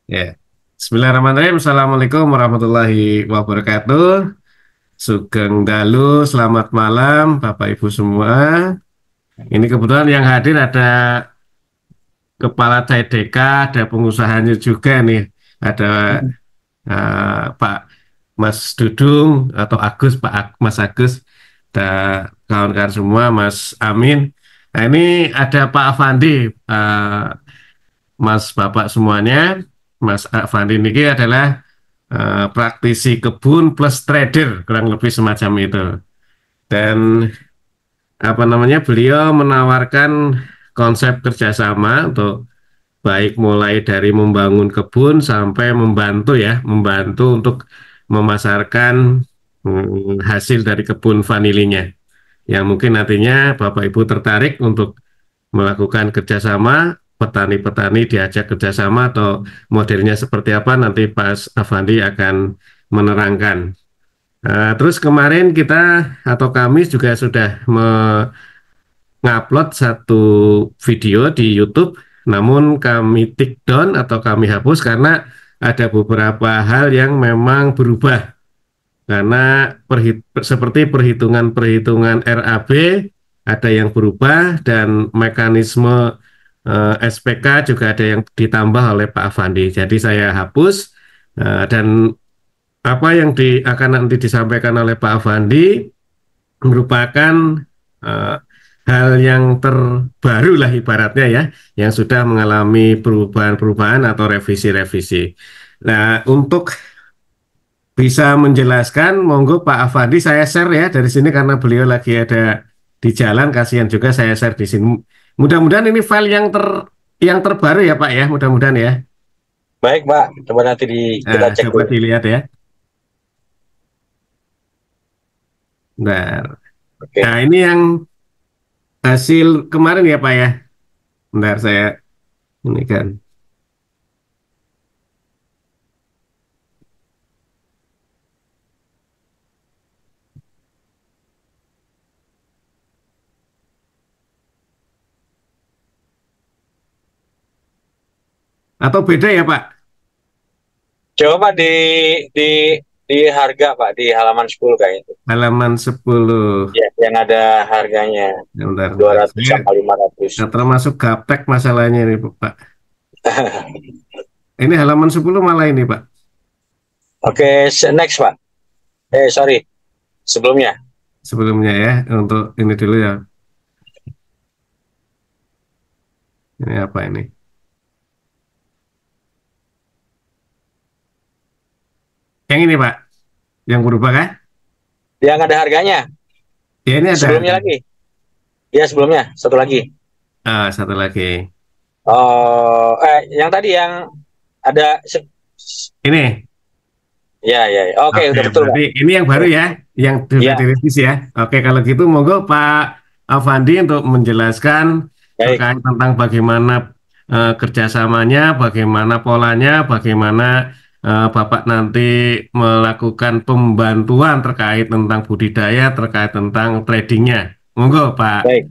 Ya. Bismillahirrahmanirrahim. Assalamualaikum warahmatullahi wabarakatuh. Sugeng Dalu, selamat malam Bapak Ibu semua. Ini kebetulan yang hadir ada Kepala CDK, ada pengusahanya juga nih. Ada Pak Mas Dudung atau Agus, Mas Agus, dan kawan-kawan semua, Mas Amin. Nah ini ada Pak Afandi, Mas Bapak semuanya. Mas Afandi ini adalah praktisi kebun plus trader kurang lebih semacam itu. Dan apa namanya, beliau menawarkan konsep kerjasama untuk baik mulai dari membangun kebun sampai membantu ya, membantu untuk memasarkan hasil dari kebun vanilinya. Yang mungkin nantinya Bapak Ibu tertarik untuk melakukan kerjasama, petani-petani diajak kerjasama atau modelnya seperti apa nanti Pak Afandi akan menerangkan. Terus kemarin kita atau kami juga sudah mengupload satu video di YouTube, namun kami take down atau kami hapus karena ada beberapa hal yang memang berubah. Karena seperti perhitungan-perhitungan RAB ada yang berubah dan mekanisme SPK juga ada yang ditambah oleh Pak Afandi. Jadi saya hapus dan apa yang akan nanti disampaikan oleh Pak Afandi merupakan eh, hal yang terbaru lah ibaratnya ya, yang sudah mengalami perubahan-perubahan atau revisi-revisi. Nah, untuk bisa menjelaskan, monggo Pak Afandi saya share ya dari sini karena beliau lagi ada di jalan, kasihan juga saya share di sini. Mudah-mudahan ini file yang terbaru ya Pak ya, mudah-mudahan ya. Baik, Pak. Coba nanti kita Nah, cek coba dulu. dilihat ya. Nah, Oke. nah ini yang hasil kemarin ya Pak ya. Bentar saya ini kan. Atau beda ya Pak? Coba di di harga, Pak, di halaman 10 kayak itu. Halaman 10. Ya, yang ada harganya Bentar, dua bentar. ratus Saya sampai 500. nggak termasuk gaptek masalahnya ini Pak. Ini halaman 10 malah ini Pak. Oke, next, Pak. Sorry. Sebelumnya. Sebelumnya ya, untuk ini dulu ya. Ini apa ini? Yang ini Pak, yang berubah kan? Yang ada harganya. Ya ini ada Sebelumnya harga. lagi. Ya, sebelumnya. Satu lagi. Satu lagi. Oh, yang tadi yang ada Ini. ya, ya, ya. Oke, Oke, udah betul, Pak. berarti ini yang baru ya, yang sudah Ya, direvisi ya. Oke, kalau gitu monggo Pak Avandi untuk menjelaskan baik. terkait tentang bagaimana kerjasamanya, bagaimana polanya, bagaimana Bapak nanti melakukan pembantuan terkait tentang budidaya, terkait tentang tradingnya. Monggo Pak. Baik.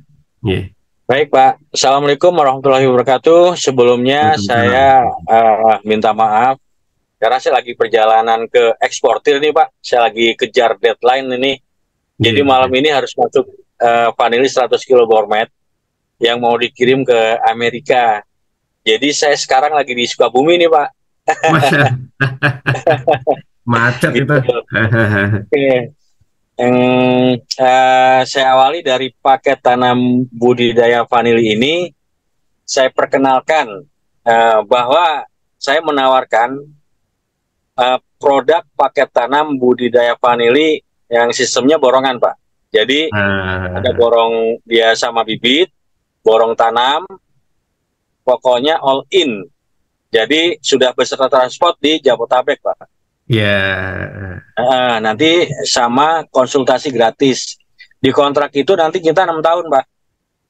Iya. Baik, Pak. Assalamualaikum warahmatullahi wabarakatuh. Sebelumnya Waalaikumsalam. saya minta maaf karena saya lagi perjalanan ke eksportir nih, Pak. Saya lagi kejar deadline ini. Iya, Jadi malam iya. ini harus masuk vanili 100 kilo gourmet yang mau dikirim ke Amerika. Jadi saya sekarang lagi di Sukabumi nih, Pak. Masya macet itu. Gitu. Oke. Yang saya awali dari paket tanam budidaya vanili ini. Saya perkenalkan bahwa saya menawarkan produk paket tanam budidaya vanili yang sistemnya borongan, Pak. Jadi ada Ah, borong dia sama bibit, borong tanam, pokoknya all in. Jadi sudah beserta transport di Jabotabek, Pak. ya. Nanti sama konsultasi gratis. Di kontrak itu nanti kita 6 tahun, Pak.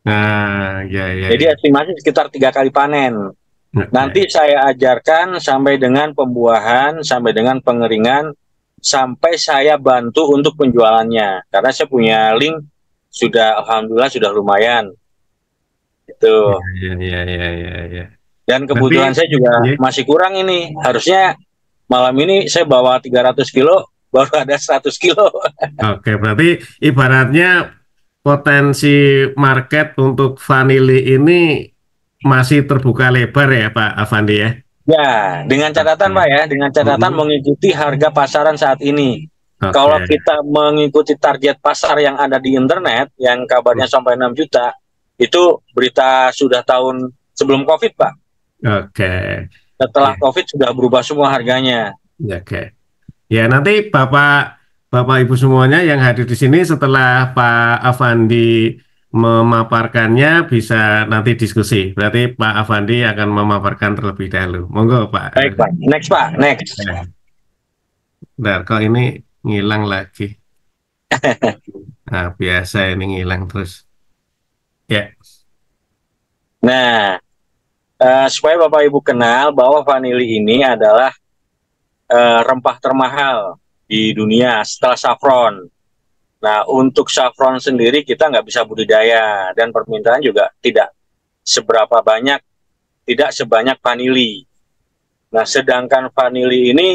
Ya, ya, Jadi ya. estimasi sekitar 3 kali panen. Oke. Nanti saya ajarkan sampai dengan pembuahan, sampai dengan pengeringan, sampai saya bantu untuk penjualannya. Karena saya punya link, sudah alhamdulillah sudah lumayan. Ya, Itu. ya, ya, ya, ya, ya. Dan kebutuhan Berarti saya juga ya, masih kurang ini. Harusnya malam ini saya bawa 300 kilo, baru ada 100 kilo. oke, berarti ibaratnya potensi market untuk vanili ini masih terbuka lebar ya Pak Avandi ya? Ya, dengan catatan Pak Oke. ya, dengan catatan Mm-mm. mengikuti harga pasaran saat ini. Kalau Oke. kita mengikuti target pasar yang ada di internet, yang kabarnya sampai 6 juta, itu berita sudah tahun sebelum COVID Pak. Oke. Setelah Ya, COVID sudah berubah semua harganya. ya, oke. Ya, nanti Bapak Ibu semuanya yang hadir di sini setelah Pak Avandi memaparkannya bisa nanti diskusi. Berarti Pak Avandi akan memaparkan terlebih dahulu. Monggo Pak. Baik Pak, next Pak, next. Ya. Bentar, kok ini ngilang lagi. Nah, biasa ini ngilang terus. Ya. Nah, supaya Bapak Ibu kenal bahwa vanili ini adalah rempah termahal di dunia setelah saffron. Nah, untuk saffron sendiri kita nggak bisa budidaya dan permintaan juga tidak seberapa banyak, tidak sebanyak vanili. Nah, sedangkan vanili ini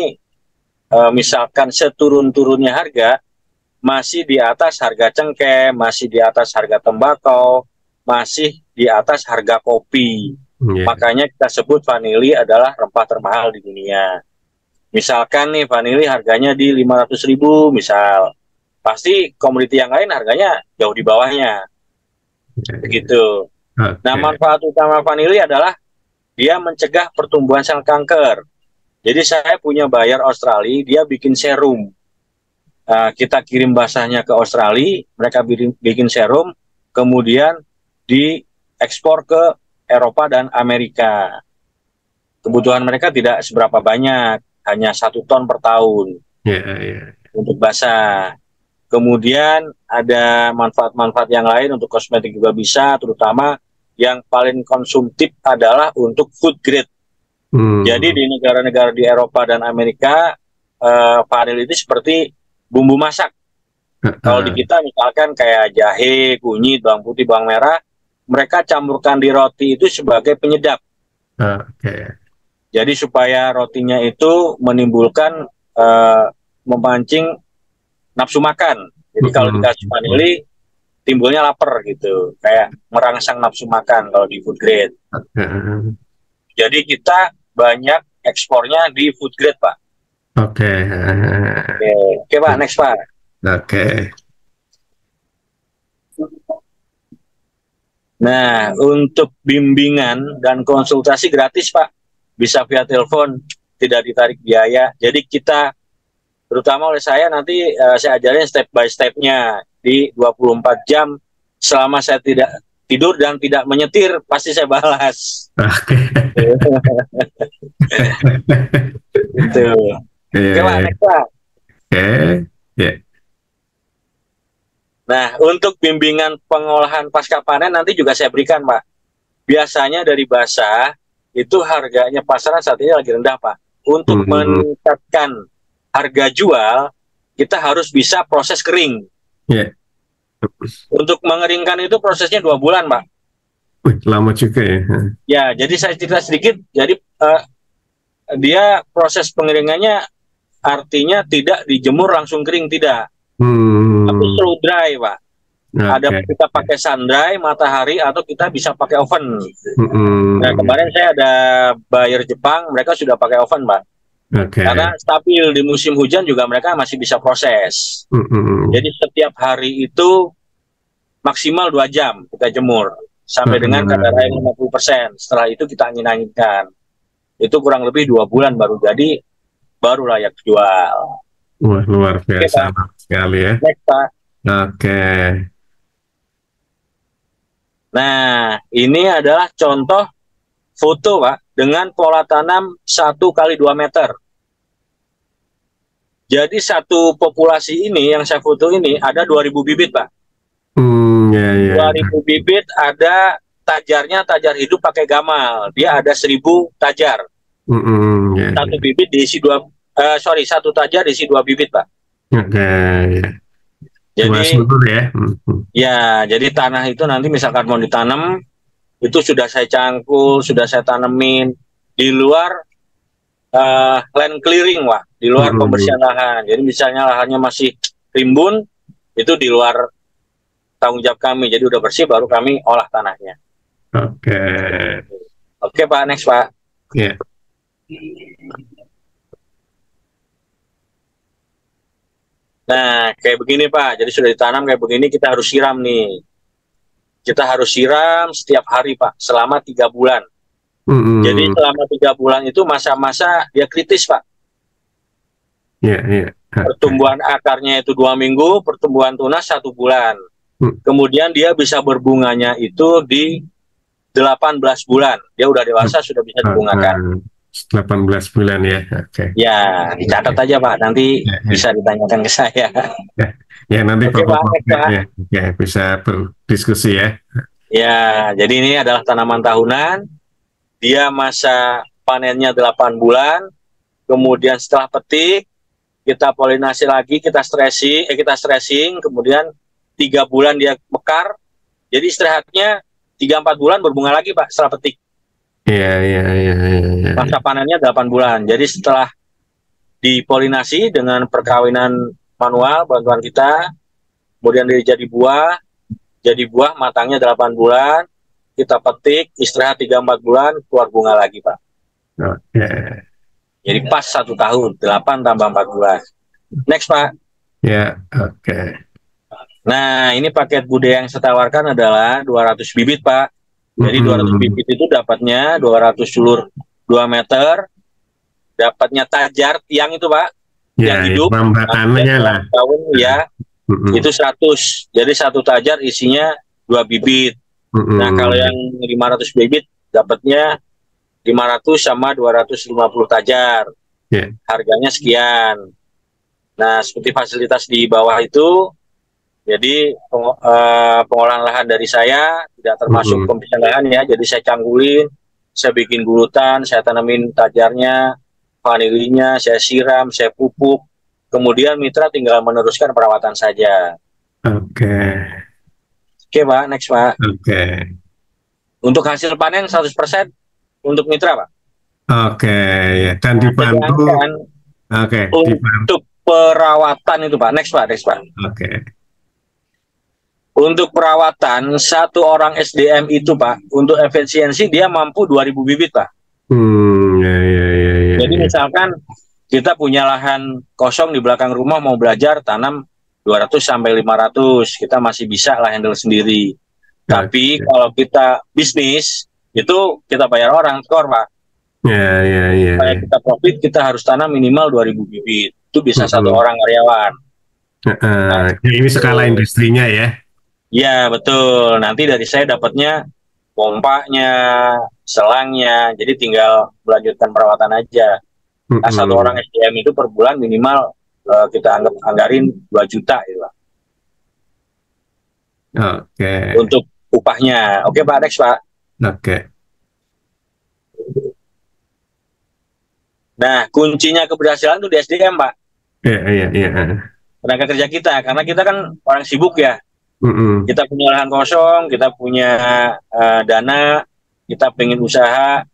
misalkan seturun-turunnya harga masih di atas harga cengkeh, masih di atas harga tembakau, masih di atas harga kopi. Ya. Makanya kita sebut vanili adalah rempah termahal di dunia. Misalkan nih vanili harganya di 500.000 misal, pasti komoditi yang lain harganya jauh di bawahnya, begitu. Nah, Oke. manfaat utama vanili adalah dia mencegah pertumbuhan sel kanker. Jadi saya punya buyer Australia, dia bikin serum. Kita kirim basahnya ke Australia, mereka bikin serum, kemudian diekspor ke Eropa dan Amerika. Kebutuhan mereka tidak seberapa banyak, hanya 1 ton per tahun Ya, ya. untuk basah. Kemudian ada manfaat-manfaat yang lain untuk kosmetik juga bisa, terutama yang paling konsumtif adalah untuk food grade. Jadi Hmm. di negara-negara di Eropa dan Amerika, vanil itu seperti bumbu masak. Kalau di kita misalkan kayak jahe, kunyit, bawang putih, bawang merah, mereka campurkan di roti itu sebagai penyedap. Oke. Jadi supaya rotinya itu menimbulkan, memancing nafsu makan. Jadi kalau Mm-mm. dikasih vanili, timbulnya lapar gitu, kayak merangsang nafsu makan kalau di food grade. Oke. Jadi kita banyak ekspornya di food grade Pak. Oke. Oke, oke Pak, next Pak. Oke. Nah, untuk bimbingan dan konsultasi gratis Pak, bisa via telepon, tidak ditarik biaya. Jadi kita, terutama oleh saya nanti saya ajarin step by step-nya di 24 jam. Selama saya tidak tidur dan tidak menyetir, pasti saya balas. Oke. Gitu. Oke Pak, next Pak. Oke. Ya. Nah, untuk bimbingan pengolahan pasca panen nanti juga saya berikan Pak. Biasanya dari basah, itu harganya pasaran saat ini lagi rendah Pak. Untuk Hmm. meningkatkan harga jual, kita harus bisa proses kering. Ya. Untuk mengeringkan itu prosesnya 2 bulan Pak. Wih, lama juga ya. Ya, jadi saya cerita sedikit. Jadi dia proses pengeringannya artinya tidak dijemur langsung kering, tidak. Tapi Hmm. slow dry Pak. Ada Oke. kita pakai sunray, matahari, atau kita bisa pakai oven. Nah, Hmm. kemarin saya ada buyer Jepang, mereka sudah pakai oven Pak. Oke. Karena stabil di musim hujan juga mereka masih bisa proses. Hmm. Jadi setiap hari itu maksimal 2 jam kita jemur sampai dengan kadar air 50%. Setelah itu kita angin-anginkan. Itu kurang lebih 2 bulan baru jadi, baru layak jual. Wah, luar Oke biasa Pak, sekali ya. next Pak. Oke. Nah, ini adalah contoh foto Pak dengan pola tanam 1 x 2 meter. Jadi satu populasi ini yang saya foto ini ada 2.000 bibit Pak. Ya, ya. 2.000 bibit, ada tajarnya, tajar hidup pakai gamal. Dia ada 1.000 tajar. Ya, Satu ya. bibit diisi satu tajar diisi 2 bibit Pak. Oke, ya. Dua Jadi sumber ya. ya, jadi tanah itu nanti misalkan mau ditanam, itu sudah saya cangkul, sudah saya tanemin di luar land clearing, Pak, di luar pembersihan lahan. Jadi misalnya lahannya masih rimbun, itu di luar tanggung jawab kami. Jadi udah bersih baru kami olah tanahnya. Oke. Oke Pak, next Pak. Ya. Nah, kayak begini Pak. Jadi sudah ditanam kayak begini, kita harus siram nih. Kita harus siram setiap hari Pak, selama 3 bulan. Jadi selama 3 bulan itu masa-masa dia kritis Pak. Pertumbuhan akarnya itu 2 minggu, pertumbuhan tunas 1 bulan. Kemudian dia bisa berbunganya itu di 18 bulan. Dia udah dewasa, sudah bisa dibungakan. 18 bulan ya. Oke. Ya, dicatat aja Pak, nanti bisa ditanyakan ke saya. Ya nanti Pak, ya, bisa berdiskusi ya. Ya, jadi ini adalah tanaman tahunan. Dia masa panennya 8 bulan. Kemudian setelah petik, kita polinasi lagi, kita stressing, kemudian 3 bulan dia mekar. Jadi istirahatnya 3-4 bulan berbunga lagi Pak setelah petik. Iya. Masa panennya 8 bulan. Jadi setelah dipolinasi dengan perkawinan manual bantuan kita, kemudian dia jadi buah matangnya 8 bulan, kita petik, istirahat 3-4 bulan, keluar bunga lagi Pak. Oke. Jadi pas 1 tahun, 8 tambah 4 bulan. Next Pak. Ya, oke. Nah, ini paket budaya yang saya tawarkan adalah 200 bibit Pak. Jadi 200 bibit itu dapatnya 200 sulur 2 meter, dapatnya tajar tiang itu Pak, yang hidup, tahun ya, itu 100. Jadi 1 tajar isinya 2 bibit. Nah, kalau yang 500 bibit dapatnya 500 sama 250 tajar. Harganya sekian. Nah, seperti fasilitas di bawah itu, jadi pengolahan lahan dari saya tidak termasuk pembersihan lahan ya. Jadi saya cangkulin, saya bikin gulutan, saya tanamin tajarnya, vanilinya, saya siram, saya pupuk. Kemudian mitra tinggal meneruskan perawatan saja. Oke. Oke Pak, next Pak. Oke. Untuk hasil panen 100% untuk mitra Pak. Oke, ya. Dan dibantu. Oke. Untuk perawatan itu Pak, next Pak. Oke. Untuk perawatan 1 orang SDM itu Pak, untuk efisiensi dia mampu 2000 bibit Pak. Ya. Jadi misalkan kita punya lahan kosong di belakang rumah mau belajar tanam 200 sampai 500, kita masih bisa lah handle sendiri. Tapi kalau kita bisnis itu kita bayar orang skor Pak. Ya. Supaya kita profit kita harus tanam minimal 2000 bibit. Itu bisa 1 orang karyawan. Ini skala industrinya ya. Ya betul, nanti dari saya dapatnya pompanya, selangnya, jadi tinggal melanjutkan perawatan aja. Nah, 1 orang SDM itu per bulan minimal kita anggarin 2 juta gitu. Oke. Untuk upahnya. Oke Pak, next Pak. Oke. Nah, kuncinya keberhasilan itu di SDM Pak. Iya. Tenaga kerja kita, karena kita kan orang sibuk ya. Kita punya lahan kosong, kita punya dana, kita pengen usaha.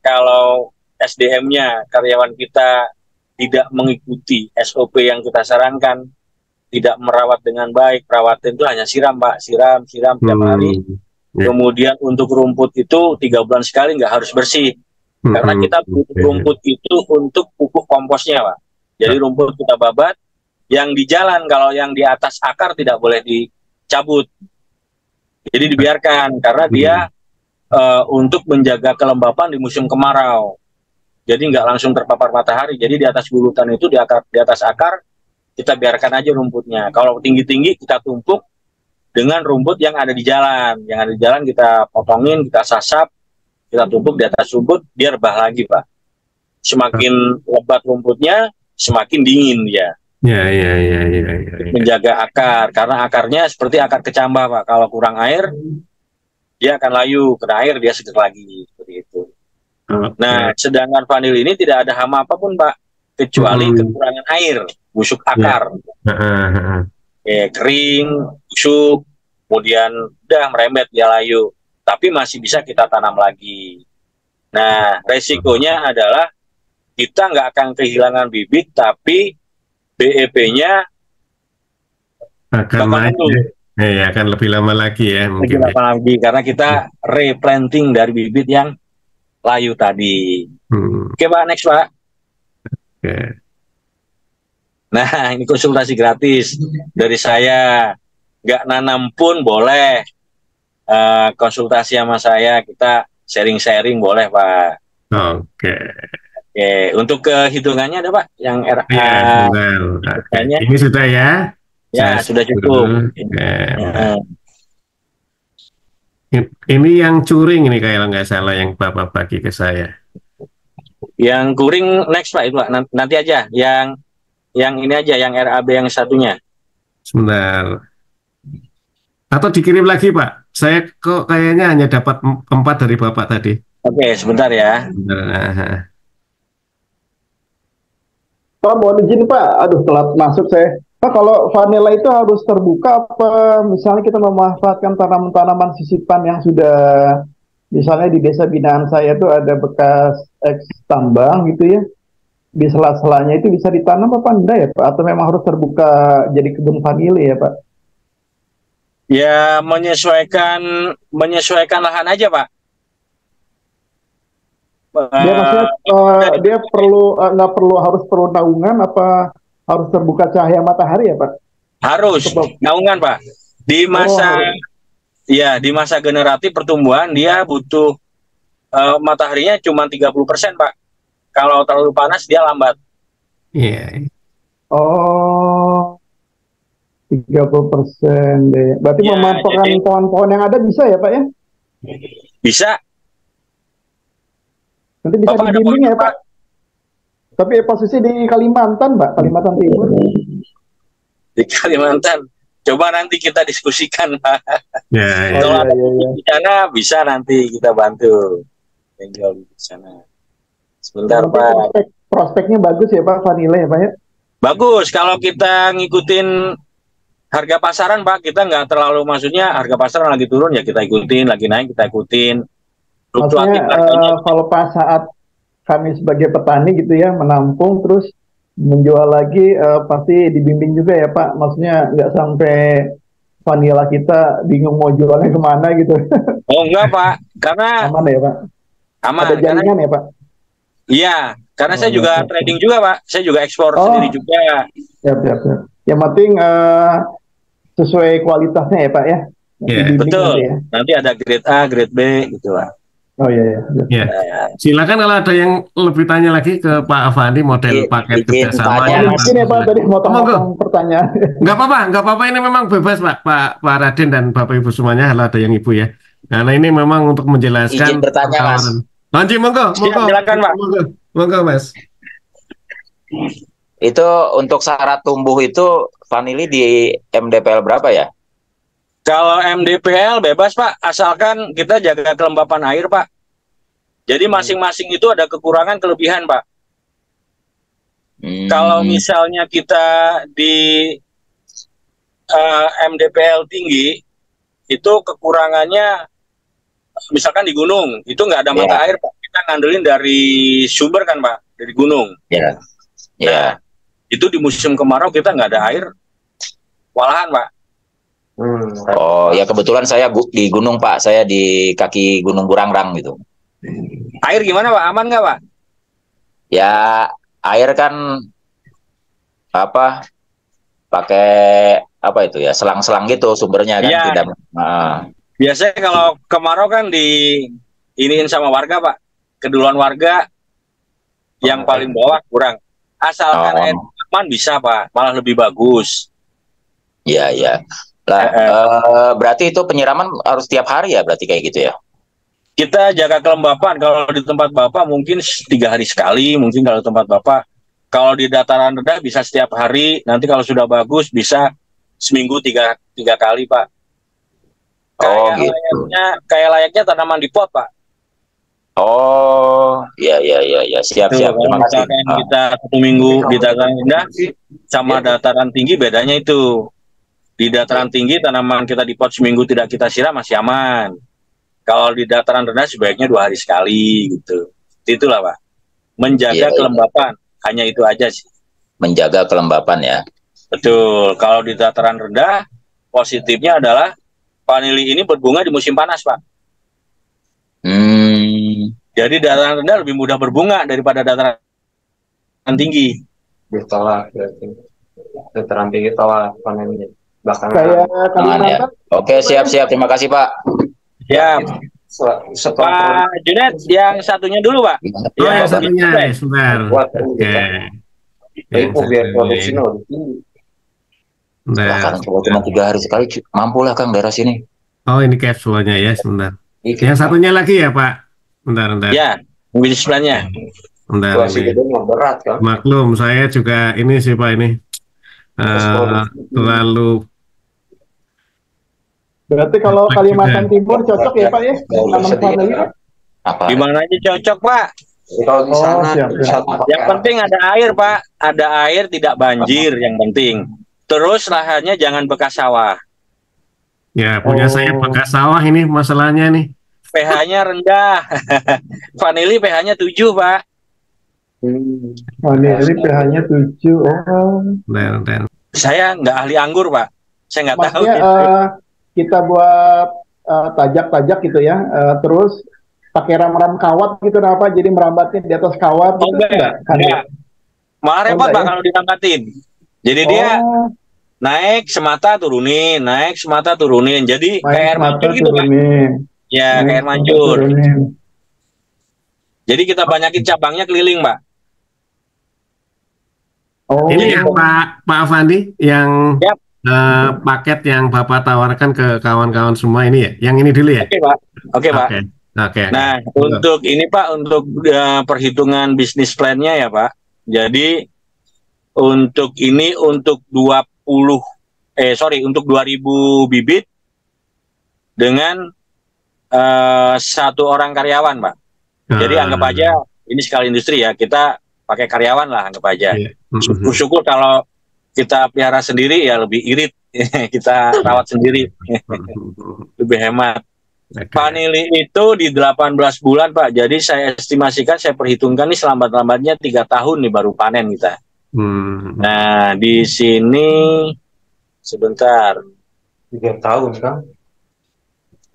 Kalau SDM-nya, karyawan kita tidak mengikuti SOP yang kita sarankan, tidak merawat dengan baik, perawatan itu hanya siram Pak, siram tiap hari. Kemudian untuk rumput itu 3 bulan sekali nggak harus bersih, karena kita butuh rumput itu untuk pupuk komposnya Pak. Jadi rumput kita babat, yang di jalan, kalau yang di atas akar tidak boleh dicabut, jadi dibiarkan karena dia untuk menjaga kelembapan di musim kemarau. Jadi nggak langsung terpapar matahari. Jadi di atas gulutan itu di atas akar kita biarkan aja rumputnya. Kalau tinggi-tinggi kita tumpuk dengan rumput yang ada di jalan. Yang ada di jalan kita potongin, kita sasap, kita tumpuk di atas rumput, dia rebah lagi Pak. Semakin lebat rumputnya, semakin dingin dia. Ya. Menjaga akar, karena akarnya seperti akar kecambah Pak. Kalau kurang air, dia akan layu. Kena air dia seger lagi, seperti itu. Nah, sedangkan vanili ini tidak ada hama apapun Pak, kecuali kekurangan air, busuk akar. Kering, busuk, kemudian udah merembet dia layu. tapi masih bisa kita tanam lagi. Nah, resikonya adalah kita nggak akan kehilangan bibit, tapi BEP-nya Akan bakal naik nunggu ya. Ya, akan lebih lama lagi ya lebih mungkin ya. lama lagi karena kita replanting dari bibit yang layu tadi. Oke Pak, next Pak. Oke. Nah, ini konsultasi gratis dari saya. Nggak nanam pun boleh. Konsultasi sama saya, kita sharing-sharing boleh Pak. Oke. Oke, untuk kehitungannya ada Pak yang Iya, sebentar. Oke. Ini sudah ya. Saya ya sudah cukup. dulu. Oke, bentar. Ya. Ini yang curing ini kalau nggak salah yang Bapak bagi ke saya. Yang kuring next Pak itu Pak. Nanti aja yang ini aja yang RAB yang satunya. Sebentar. Atau dikirim lagi Pak. Saya kok kayaknya hanya dapat 4 dari Bapak tadi. Oke, sebentar ya. Sebentar. Pak, mohon izin Pak, aduh telat masuk saya. Pak, kalau vanila itu harus terbuka apa misalnya kita memanfaatkan tanaman-tanaman sisipan yang sudah, misalnya di desa binaan saya itu ada bekas eks tambang gitu ya, di sela-selanya itu bisa ditanam apa enggak ya Pak? Atau memang harus terbuka jadi kebun vanili ya Pak? Ya menyesuaikan lahan aja Pak. Dia maksudnya dia perlu nggak perlu harus perlu naungan apa harus terbuka cahaya matahari ya Pak? Harus naungan Pak. Di masa di masa generatif pertumbuhan dia butuh mataharinya cuma 30% Pak. Kalau terlalu panas dia lambat. Iya. Oh, 30% deh. Berarti Ya, memanfaatkan jadi- pohon-pohon yang ada bisa ya Pak ya? Bisa. Nanti bisa Bapak ada dibimbing pohon, ya Pak? Tapi posisi di Kalimantan Pak, Kalimantan Timur. Di Kalimantan. Coba nanti kita diskusikan Pak. Ya, ya. Kalau iya, ada iya, iya. di sana bisa nanti kita bantu. Tinggal di sana. Sebentar Nanti Pak. prospeknya bagus ya Pak, vanila ya Pak ya? Bagus kalau kita ngikutin harga pasaran Pak, kita nggak terlalu, maksudnya harga pasaran lagi turun ya kita ikutin, lagi naik kita ikutin. Maksudnya Fluktuatif harganya. kalau pas saat kami sebagai petani gitu ya menampung terus menjual lagi pasti dibimbing juga ya Pak. Maksudnya nggak sampai vanila kita bingung mau jualnya kemana gitu. Oh enggak Pak, karena Aman ya Pak? aman. Ada Karena jaringan ya Pak? iya, karena saya Oh, juga iya. trading juga Pak, saya juga ekspor Oh. sendiri juga. Siap, siap, siap. Yang penting sesuai kualitasnya ya Pak ya? Iya. Dibimbing Betul. nanti ya? Nanti ada grade A, grade B gitu Pak. Oh iya, iya. Ya. Nah, Silakan kalau ada yang lebih tanya lagi ke Pak Avandi model paket izin kerjasama tanya, yang Mas. Mungkin ya Pak tadi motong-motong pertanyaan. nggak apa-apa, ini memang bebas Pak Raden dan Bapak Ibu semuanya, kalau ada yang Ibu ya. Karena ini memang untuk menjelaskan Izin bertanya, Mas. pertawaran. Lanjut, monggo. silakan Pak. Monggo, Mas. Itu untuk syarat tumbuh itu vanili di MDPL berapa ya? Kalau MDPL bebas Pak, asalkan kita jaga kelembapan air Pak. Jadi masing-masing itu ada kekurangan kelebihan Pak. Kalau misalnya kita di MDPL tinggi, itu kekurangannya misalkan di gunung, itu nggak ada mata air Pak. Kita ngandelin dari sumber kan Pak, dari gunung. Ya, ya. Itu di musim kemarau kita nggak ada air, walahan Pak. Oh ya, kebetulan saya di gunung Pak, saya di kaki Gunung Burangrang gitu. Air gimana Pak? Aman nggak Pak? Ya, air kan apa? Pakai apa itu ya? Selang-selang gitu sumbernya kan, Iya. tidak. Biasanya kalau kemarau kan iniin sama warga Pak. Keduluan warga yang paling bawah kurang. Asalkan air aman bisa Pak, malah lebih bagus. Ya, ya. Lah, berarti itu penyiraman harus tiap hari ya, berarti kayak gitu ya? Kita jaga kelembapan. Kalau di tempat Bapak mungkin 3 hari sekali, mungkin kalau tempat Bapak. Kalau di dataran rendah bisa setiap hari. Nanti kalau sudah bagus bisa seminggu 3 kali Pak. Kayak layaknya tanaman di pot Pak. Oh, ya, siap. Terima kasih. Kita 1 minggu di dataran rendah sama dataran tinggi bedanya itu. Di dataran tinggi tanaman kita di pot seminggu tidak kita siram masih aman. Kalau di dataran rendah sebaiknya 2 hari sekali gitu. Itulah Pak. Menjaga kelembapan, hanya itu aja sih. Menjaga kelembapan ya. Betul. Kalau di dataran rendah, positifnya adalah vanili ini berbunga di musim panas Pak. Jadi dataran rendah lebih mudah berbunga daripada dataran tinggi. Ditolak berarti. Dataran tinggi tolak panennya. Bahkan ya. Oke, siap-siap. Terima kasih Pak. Siap. Pak Junet, yang satunya dulu Pak. Oh, yang satunya, sebentar. Oke. Itu biar produksinya lebih tinggi. Nah, cuma 3 hari sekali, mampu lah Kang daerah sini. Oh, ini capsule-nya ya, sebentar. Yang satunya lagi ya Pak. Bentar. Ya, mobil sebelahnya. Bentar, berat kan? Maklum, saya juga ini sih Pak ini. Terlalu. Berarti kalau Kalimantan Timur cocok ya Pak ya? Di mana aja cocok Pak? Kalau di sana, yang penting ada air Pak. Ada air, tidak banjir yang penting. Terus lahannya jangan bekas sawah. Ya, punya saya bekas sawah ini masalahnya nih. pH-nya rendah. Vanili pH-nya 7 Pak. Vanili pH-nya 7. Oh. Saya nggak ahli anggur Pak. Saya nggak tahu. Kita buat tajak-tajak gitu ya, terus pakai ram-ram kawat gitu apa, jadi merambatnya di atas kawat gitu. Enggak. Malah repot Pak kalau dirambatin. Jadi dia naik semata turunin, naik semata turunin. Jadi kayak air mancur gitu Pak. Ya, kayak air mancur. Jadi kita banyakin cabangnya keliling Pak. Oh. Ini yang Pak Afandi yang paket yang Bapak tawarkan ke kawan-kawan semua ini ya? Yang ini dulu ya? Oke Pak. Nah, untuk ini Pak, untuk perhitungan bisnis plan-nya ya Pak. Jadi untuk ini untuk 2000 bibit dengan 1 orang karyawan Pak. Jadi anggap aja ini skala industri ya, kita pakai karyawan lah anggap aja. Syukur-syukur kalau kita pelihara sendiri ya lebih irit. Kita rawat sendiri. Lebih hemat. Vanili itu di 18 bulan Pak. Jadi saya estimasikan, saya perhitungkan nih selambat-lambatnya 3 tahun nih baru panen kita. Nah di sini sebentar. 3 tahun kan?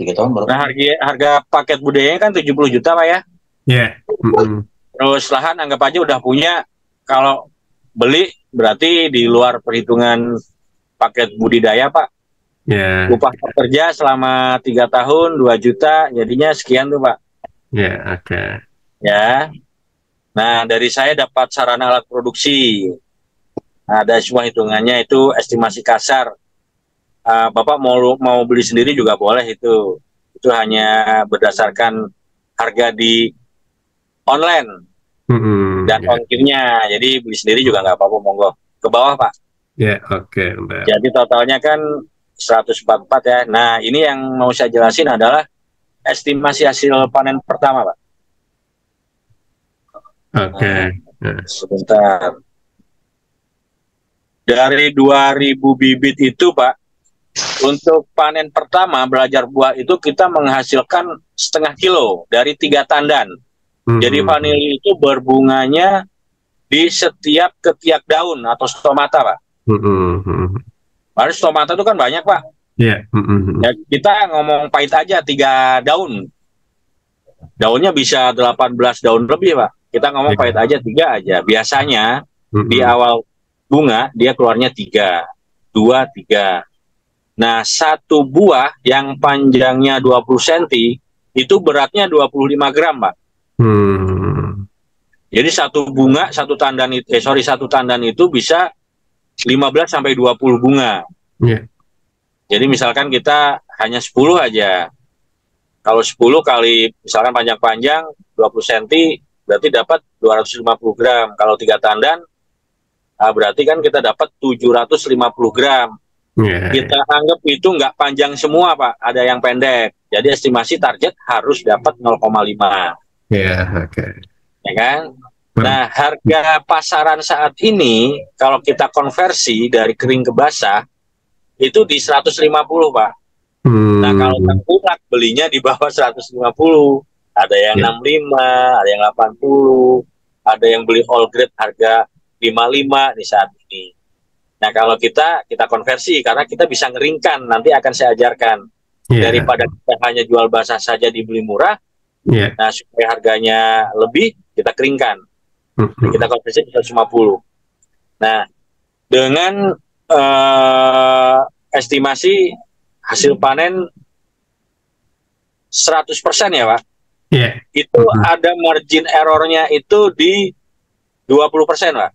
3 tahun baru. Nah harga paket budayanya kan 70 juta Pak ya? Iya. Terus lahan anggap aja udah punya. Kalau beli berarti di luar perhitungan paket budidaya Pak. Upah pekerja selama 3 tahun 2 juta, jadinya sekian tuh Pak. Oke. Ya. Nah dari saya dapat sarana alat produksi. Ada semua hitungannya, itu estimasi kasar. Bapak mau beli sendiri juga boleh itu. Itu hanya berdasarkan harga di online. Dan ongkirnya, jadi beli sendiri juga nggak apa-apa, monggo ke bawah Pak. Oke. Jadi totalnya kan 144 ya. Nah ini yang mau saya jelasin adalah estimasi hasil panen pertama Pak. Oke. Sebentar. Dari 2000 bibit itu Pak, untuk panen pertama belajar buah itu kita menghasilkan 0,5 kilo dari 3 tandan. Jadi vanili itu berbunganya di setiap ketiak daun atau stomata Pak. Harus stomata itu kan banyak Pak. Ya, kita ngomong pahit aja 3 daun. Daunnya bisa 18 daun lebih Pak. Kita ngomong pahit aja 3 aja. Biasanya di awal bunga dia keluarnya 3, 2, 3. Nah 1 buah yang panjangnya 20 cm itu beratnya 25 gram Pak. Jadi 1 bunga, 1 tandan itu, 1 tandan itu bisa 15 sampai 20 bunga. Jadi misalkan kita hanya 10 aja. Kalau 10 kali misalkan panjang-panjang 20 cm berarti dapat 250 gram. Kalau 3 tandan berarti kan kita dapat 750 gram. Kita anggap itu nggak panjang semua Pak, ada yang pendek. Jadi estimasi target harus dapat 0,5. Ya kan? Nah, harga pasaran saat ini kalau kita konversi dari kering ke basah itu di 150 Pak. Nah, kalau tengkulak belinya di bawah 150. Ada yang 65, ada yang 80, ada yang beli all grade harga 55 di saat ini. Nah, kalau kita konversi karena kita bisa ngeringkan, nanti akan saya ajarkan. Daripada kita hanya jual basah saja dibeli murah, nah supaya harganya lebih, kita keringkan. Kita konversi 150. Nah, dengan estimasi hasil panen 100% ya, Pak. Itu ada margin errornya itu di 20%, Pak.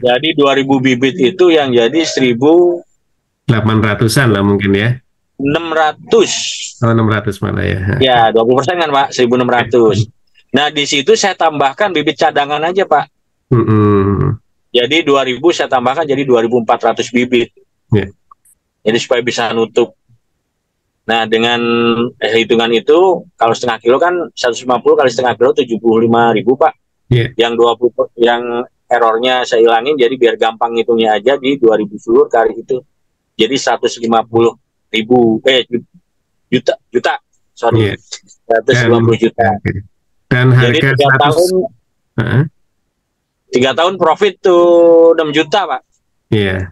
Jadi 2000 bibit itu yang jadi 1.800-an lah mungkin ya. 600. Oh, 600 malah ya. Ya, 20% kan, Pak, 1.600. Nah, di situ saya tambahkan bibit cadangan aja, Pak. Jadi 2000 saya tambahkan jadi 2.400 bibit. Jadi supaya bisa nutup. Nah, dengan hitungan itu, kalau setengah kilo kan 150 kali setengah kilo 75.000, Pak. Yang 20, yang errornya saya hilangin, jadi biar gampang hitungnya aja di 2000 seluruh kali itu. Jadi 150.000, juta, sorry. 150 juta. Dan harga jadi 3 tahun profit tuh 6 juta, Pak. Iya.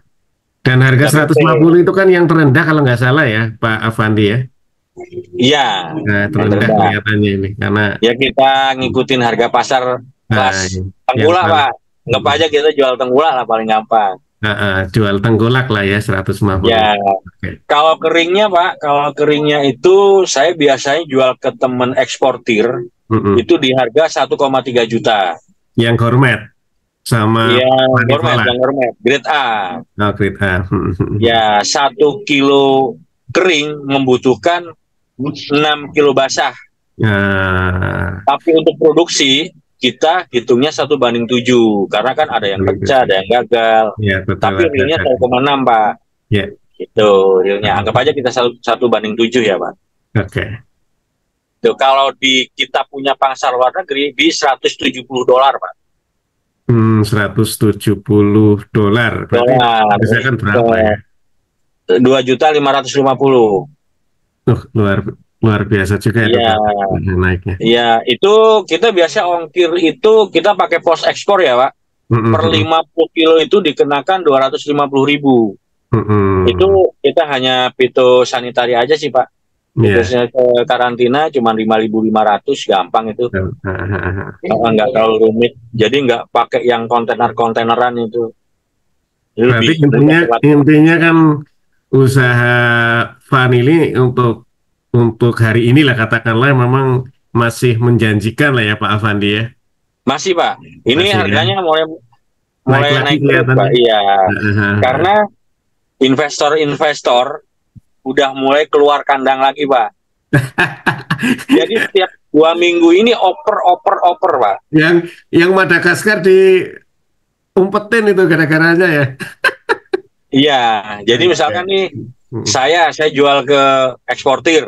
Dan harga 150 itu kan yang terendah kalau nggak salah ya, Pak Afandi ya? Iya. Nah, terendah kelihatannya ini karena ya kita ngikutin harga pasar kelas tenggulak, Pak. Nggak aja kita jual tenggulak lah paling gampang. Jual tenggulak lah ya 150. Ya. Kalau keringnya, Pak, kalau keringnya itu saya biasanya jual ke temen eksportir itu di harga 1,3 juta. Yang gourmet. Sama yang gourmet, grade A. Grade A. Ya, 1 kilo kering membutuhkan 6 kilo basah. Tapi untuk produksi kita hitungnya 1:7 karena kan ada yang pecah, ada yang gagal. Betul, tapi realnya 1,6, Pak. Itu realnya. Anggap aja kita 1:7 ya, Pak. Tuh, kalau kita punya pasar luar negeri di $170, Pak. $170. Berarti misalkan berapa ya? 2.550.000. Luar biasa juga ya, naiknya. Iya, itu kita biasa ongkir itu kita pakai pos ekspor ya, Pak. Per 50 kilo itu dikenakan 250.000. Itu kita hanya fitosanitari aja sih, Pak. Biasanya ke karantina cuma 5.500, gampang itu. Nggak terlalu rumit. Jadi nggak pakai yang kontainer-kontaineran itu. Berarti intinya kan usaha vanili untuk hari inilah katakanlah memang masih menjanjikan lah ya Pak Afandi ya. Masih, Pak. Ini masih, harganya mulai naik, Pak. Iya. Karena investor udah mulai keluar kandang lagi, Pak. Jadi setiap 2 minggu ini oper, Pak. Yang Madagaskar diumpetin itu gara-garanya ya. Iya, jadi misalkan nih saya jual ke eksportir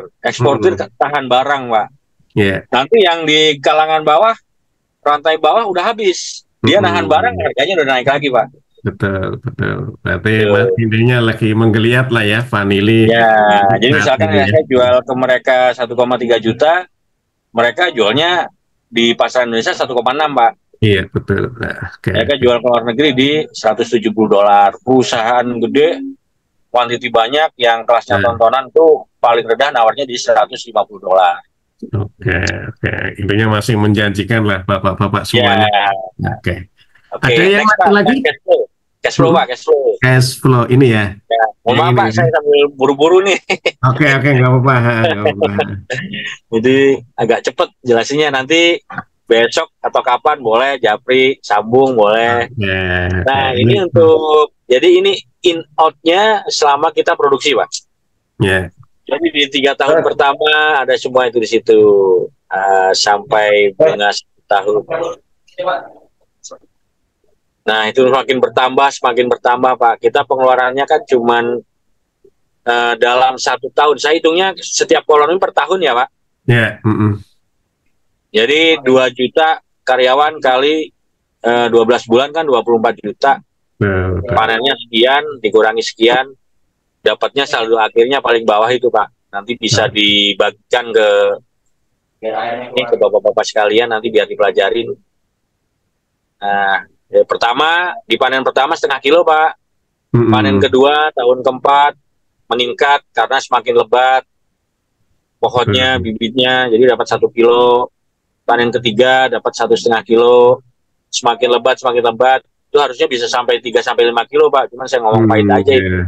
tahan barang, Pak. Nanti yang di kalangan bawah, rantai bawah udah habis. Dia nahan barang, harganya udah naik lagi, Pak. Betul. Berarti intinya lagi menggeliat lah ya vanili. Ya, jadi misalkan saya jual ke mereka 1,3 juta, mereka jualnya di pasar Indonesia 1,6, Pak. Iya, betul. Mereka jual ke luar negeri di $170. Perusahaan gede, kuantiti banyak, yang kelasnya tontonan tuh paling rendah nawarnya di $150. Oke. Intinya masih menjanjikan lah Bapak-bapak semuanya. Ada yang lagi? Cash flow, Pak, cash flow ini ya. Mohon maaf, Pak, saya sambil buru-buru nih. Oke, nggak apa-apa. Jadi agak cepet jelasinnya, nanti besok atau kapan boleh Japri sambung boleh. Nah, ini untuk jadi ini in out-nya selama kita produksi, Pak. Jadi di 3 tahun pertama ada semua itu di situ sampai bunga 1 tahun. Nah, itu semakin bertambah, Pak. Kita pengeluarannya kan cuman dalam 1 tahun. Saya hitungnya setiap koloni per tahun ya, Pak. Jadi 2 juta karyawan kali 12 bulan kan 24 juta. Panennya sekian, dikurangi sekian. dapatnya saldo akhirnya paling bawah itu Pak. Nanti bisa dibagikan ke bapak-bapak sekalian nanti biar dipelajarin. Nah, pertama di panen pertama 0,5 kilo Pak. Panen kedua tahun keempat meningkat karena semakin lebat pohonnya, bibitnya, jadi dapat 1 kilo. Panen ketiga dapat 1,5 kilo. Semakin lebat itu harusnya bisa sampai 3-5 kilo Pak. Cuman saya ngomong pahit aja itu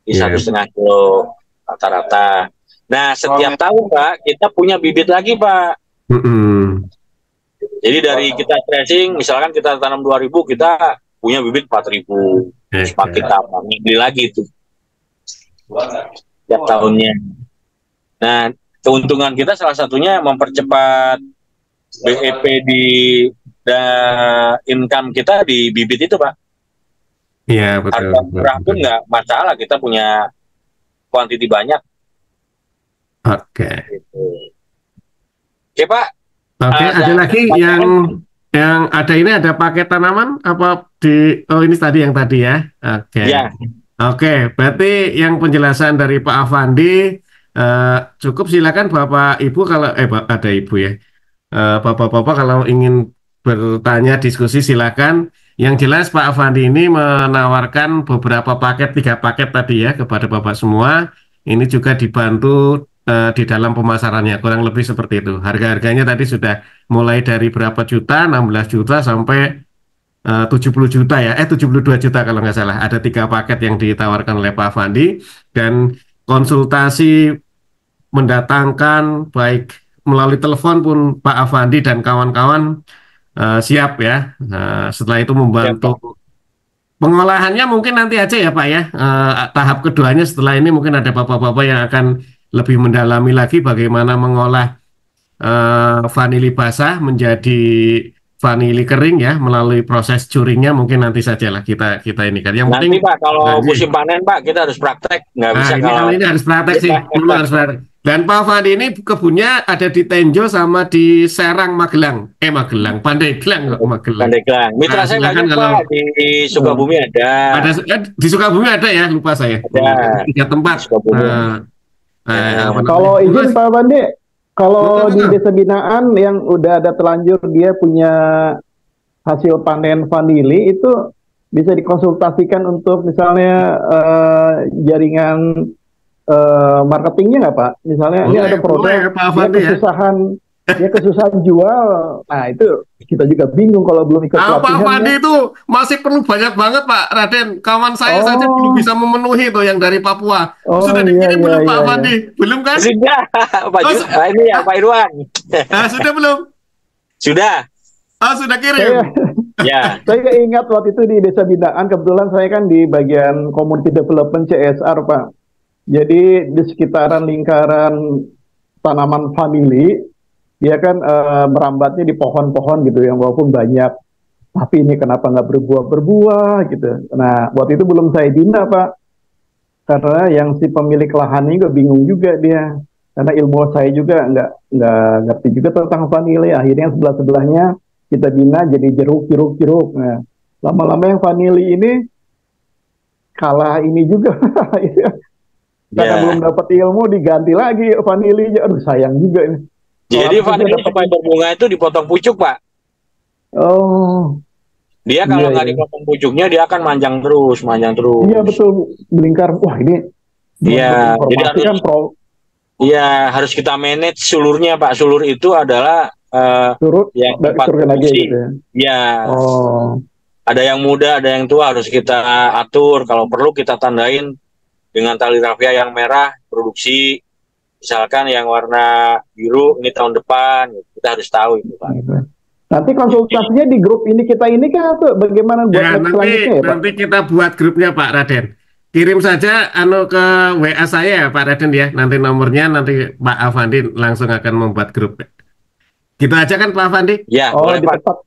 di 1,5 kilo rata-rata. Nah setiap tahun Pak kita punya bibit lagi Pak. Jadi dari kita tracing, misalkan kita tanam 2.000, kita punya bibit 4.000. Semakin tambah, beli lagi itu setiap tahunnya. Nah, keuntungan kita salah satunya mempercepat BEP di income kita di bibit itu, Pak. Iya, betul. Harga murah pun nggak masalah, kita punya kuantiti banyak. Oke. Gitu. Oke, Pak. Oke, ada lagi yang ada ini, ada paket tanaman apa ini tadi yang tadi ya. Oke. Ya. Oke, berarti yang penjelasan dari Pak Afandi cukup. Silakan Bapak Ibu kalau ada Ibu ya. Bapak-bapak kalau ingin bertanya diskusi silakan. Yang jelas Pak Afandi ini menawarkan beberapa paket, 3 paket tadi ya kepada Bapak semua. Ini juga dibantu di dalam pemasarannya, kurang lebih seperti itu. Harga-harganya tadi sudah mulai dari berapa juta, 16 juta sampai 70 juta ya, 72 juta kalau nggak salah. Ada 3 paket yang ditawarkan oleh Pak Afandi, dan konsultasi mendatangkan baik melalui telepon pun Pak Afandi dan kawan-kawan siap ya. Setelah itu membantu pengolahannya mungkin nanti aja ya Pak ya. Tahap keduanya setelah ini mungkin ada bapak-bapak yang akan lebih mendalami lagi bagaimana mengolah vanili basah menjadi vanili kering ya melalui proses curingnya. Mungkin nanti sajalah kita ini kan. Yang nanti penting Pak kalau musim panen Pak kita harus praktek, nggak bisa kalau ini harus praktek sih, memang harus praktek. Dan Pak Fandi ini kebunnya ada di Tenjo sama di Serang Magelang, Pandeglang. Mitra saya banyak Pak, di Sukabumi ada. Di Sukabumi ada ya, lupa saya. Ada 3 tempat. Kalau izin Pak Fandi, kalau di desa binaan yang udah ada terlanjur dia punya hasil panen vanili itu bisa dikonsultasikan untuk misalnya jaringan marketingnya nggak Pak? Misalnya ini ada produk dia kesusahan jual, nah itu kita juga bingung kalau belum ikut pelatihan. Pak Fandi itu masih perlu banyak banget Pak Raden. Kawan saya saja belum bisa memenuhi itu yang dari Papua. Sudah dikirim belum Pak Fandi? Belum kan? Sudah, Pak ini ya Pak Irwan. Sudah belum? Sudah. Sudah kirim. Ya. Saya ingat waktu itu di Desa Binaan, kebetulan saya kan di bagian Community Development CSR Pak. Jadi di sekitaran lingkaran tanaman vanili, dia kan merambatnya di pohon-pohon gitu yang walaupun banyak, tapi ini kenapa nggak berbuah gitu. Nah waktu itu belum saya bina Pak, karena yang si pemilik lahan ini juga bingung juga dia, karena ilmu saya juga nggak ngerti juga tentang vanili. Akhirnya sebelah-sebelahnya kita bina jadi jeruk. Nah lama-lama yang vanili ini kalah ini juga. Karena belum dapat ilmu diganti lagi vanilinya, aduh sayang juga ini. Jadi vanili supaya berbunga itu dipotong pucuk Pak. Oh. Dia kalau nggak dipotong pucuknya dia akan manjang terus. Iya betul, melingkar. Wah ini. Iya. Jadi harus kita manage sulurnya Pak. Sulur itu adalah yang produksi. Gitu ya. Oh. Ada yang muda, ada yang tua, harus kita atur. Kalau perlu kita tandain dengan tali rafia yang merah produksi, misalkan yang warna biru ini tahun depan, kita harus tahu itu Pak. Nanti konsultasinya di grup ini kita ini kan tuh bagaimana buat selanjutnya ya Pak? Nanti kita buat grupnya Pak Raden. Kirim saja ke WA saya ya Pak Raden ya. Nanti nomornya nanti Pak Afandi langsung akan membuat grup. Gitu aja kan Pak Afandi? Ya, boleh Pak.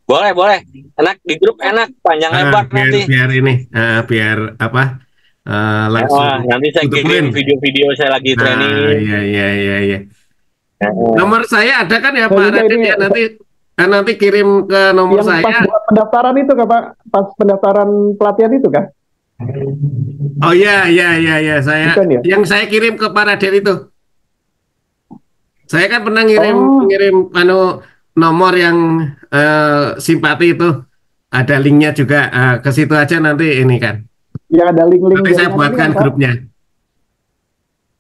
Boleh. Enak di grup, enak panjang lebar nanti. Biar ini biar apa? Langsung nanti saya kirim video-video saya lagi training. Iya. Nomor saya ada kan ya Pak Raden ya, nanti kirim ke nomor yang saya. Pas buat pendaftaran itu kan Pak, pas pendaftaran pelatihan itu kan? Oh ya, ya, ya, ya. Bukan ya? Yang saya kirim ke Pak Raden itu. Saya kan pernah ngirim Oh, ngirim nomor yang simpati itu. Ada linknya juga. Ke situ aja nanti ini kan. yang ada link-link Nanti saya jaringan ini kan buatkan Pak? grupnya.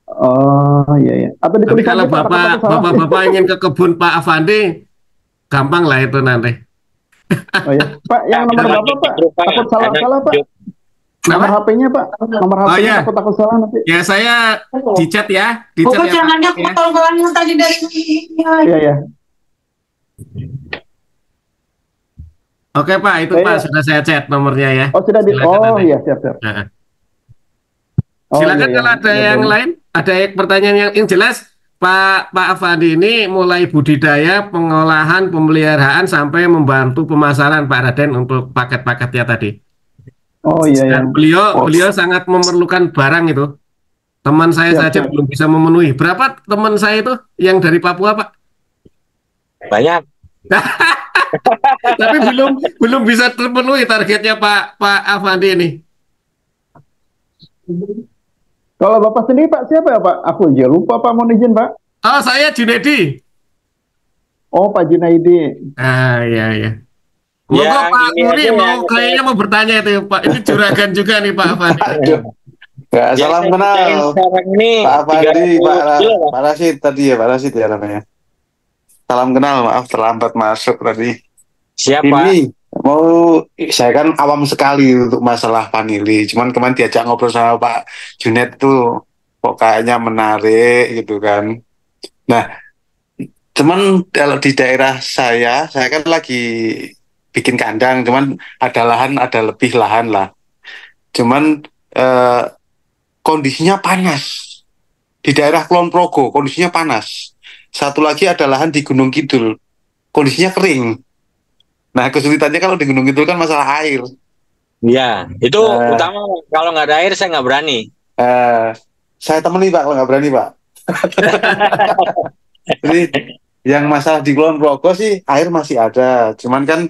Oh, iya ya. Atau Tapi ditulis kalau aja Pak, takut aku salah. bapak ingin ke kebun Pak Afandi, gampang lah itu nanti. Oh ya, Pak, yang nomor Ada berapa link di Pak? grup, Pak. Takut Ada salah Pak. Nomor Kenapa? HP-nya Pak, nomor Oh HP-nya ya, takut salah nanti. ya saya di chat Bukan ya Pak. jangannya Ya. kotor-kotornya tadi dari Iya ya. Oke Pak, itu Pak Saya, sudah saya chat nomornya ya. oh sudah di, Silakan oh nanti. iya siap siap. Nah, Oh iya silakan ya, kalau ada udah yang boleh. lain, ada pertanyaan yang jelas. Pak Afandi ini mulai budidaya, pengolahan, pemeliharaan sampai membantu pemasaran Pak Raden untuk paket-paketnya tadi. Oh iya ya. Dan beliau sangat memerlukan barang itu. Teman saya Siap saja siap. belum bisa memenuhi. Berapa teman saya itu yang dari Papua Pak? Banyak. Tapi belum bisa terpenuhi targetnya Pak Afandi ini. Kalau Bapak sendiri Pak siapa ya Pak? Aku aja lupa Pak, mohon izin Pak. Oh, saya Junedi. Oh Pak Junaidi. Ah, ya. Monggo Yang Pak ini Muri aja mau yang kayaknya mau bertanya itu Pak. Ini juragan juga nih Pak Afandi. Aduh. Ya, yang salam saya kenal. kerjain sekarang ini Pak Afandi, 300 kilo, Pak. Pak Rashid tadi ya, Pak Rashid ya namanya. Salam kenal, maaf terlambat masuk tadi. Siapa? Ini saya kan awam sekali untuk masalah vanili. Cuman kemarin diajak ngobrol sama Pak Junet tuh kok kayaknya menarik gitu kan. Nah, cuman kalau di daerah saya kan lagi bikin kandang, cuman ada lahan, ada lebih lahan lah. Cuman eh, kondisinya panas. Di daerah Kulon Progo kondisinya panas. Satu lagi ada lahan di Gunung Kidul, kondisinya kering. Nah, kesulitannya kalau di Gunung Kidul kan masalah air. Ya, itu Eh. utama. Kalau nggak ada air saya nggak berani. Saya temani Pak, kalau nggak berani Pak. Jadi yang masalah di Kulon Progo sih air masih ada, cuman kan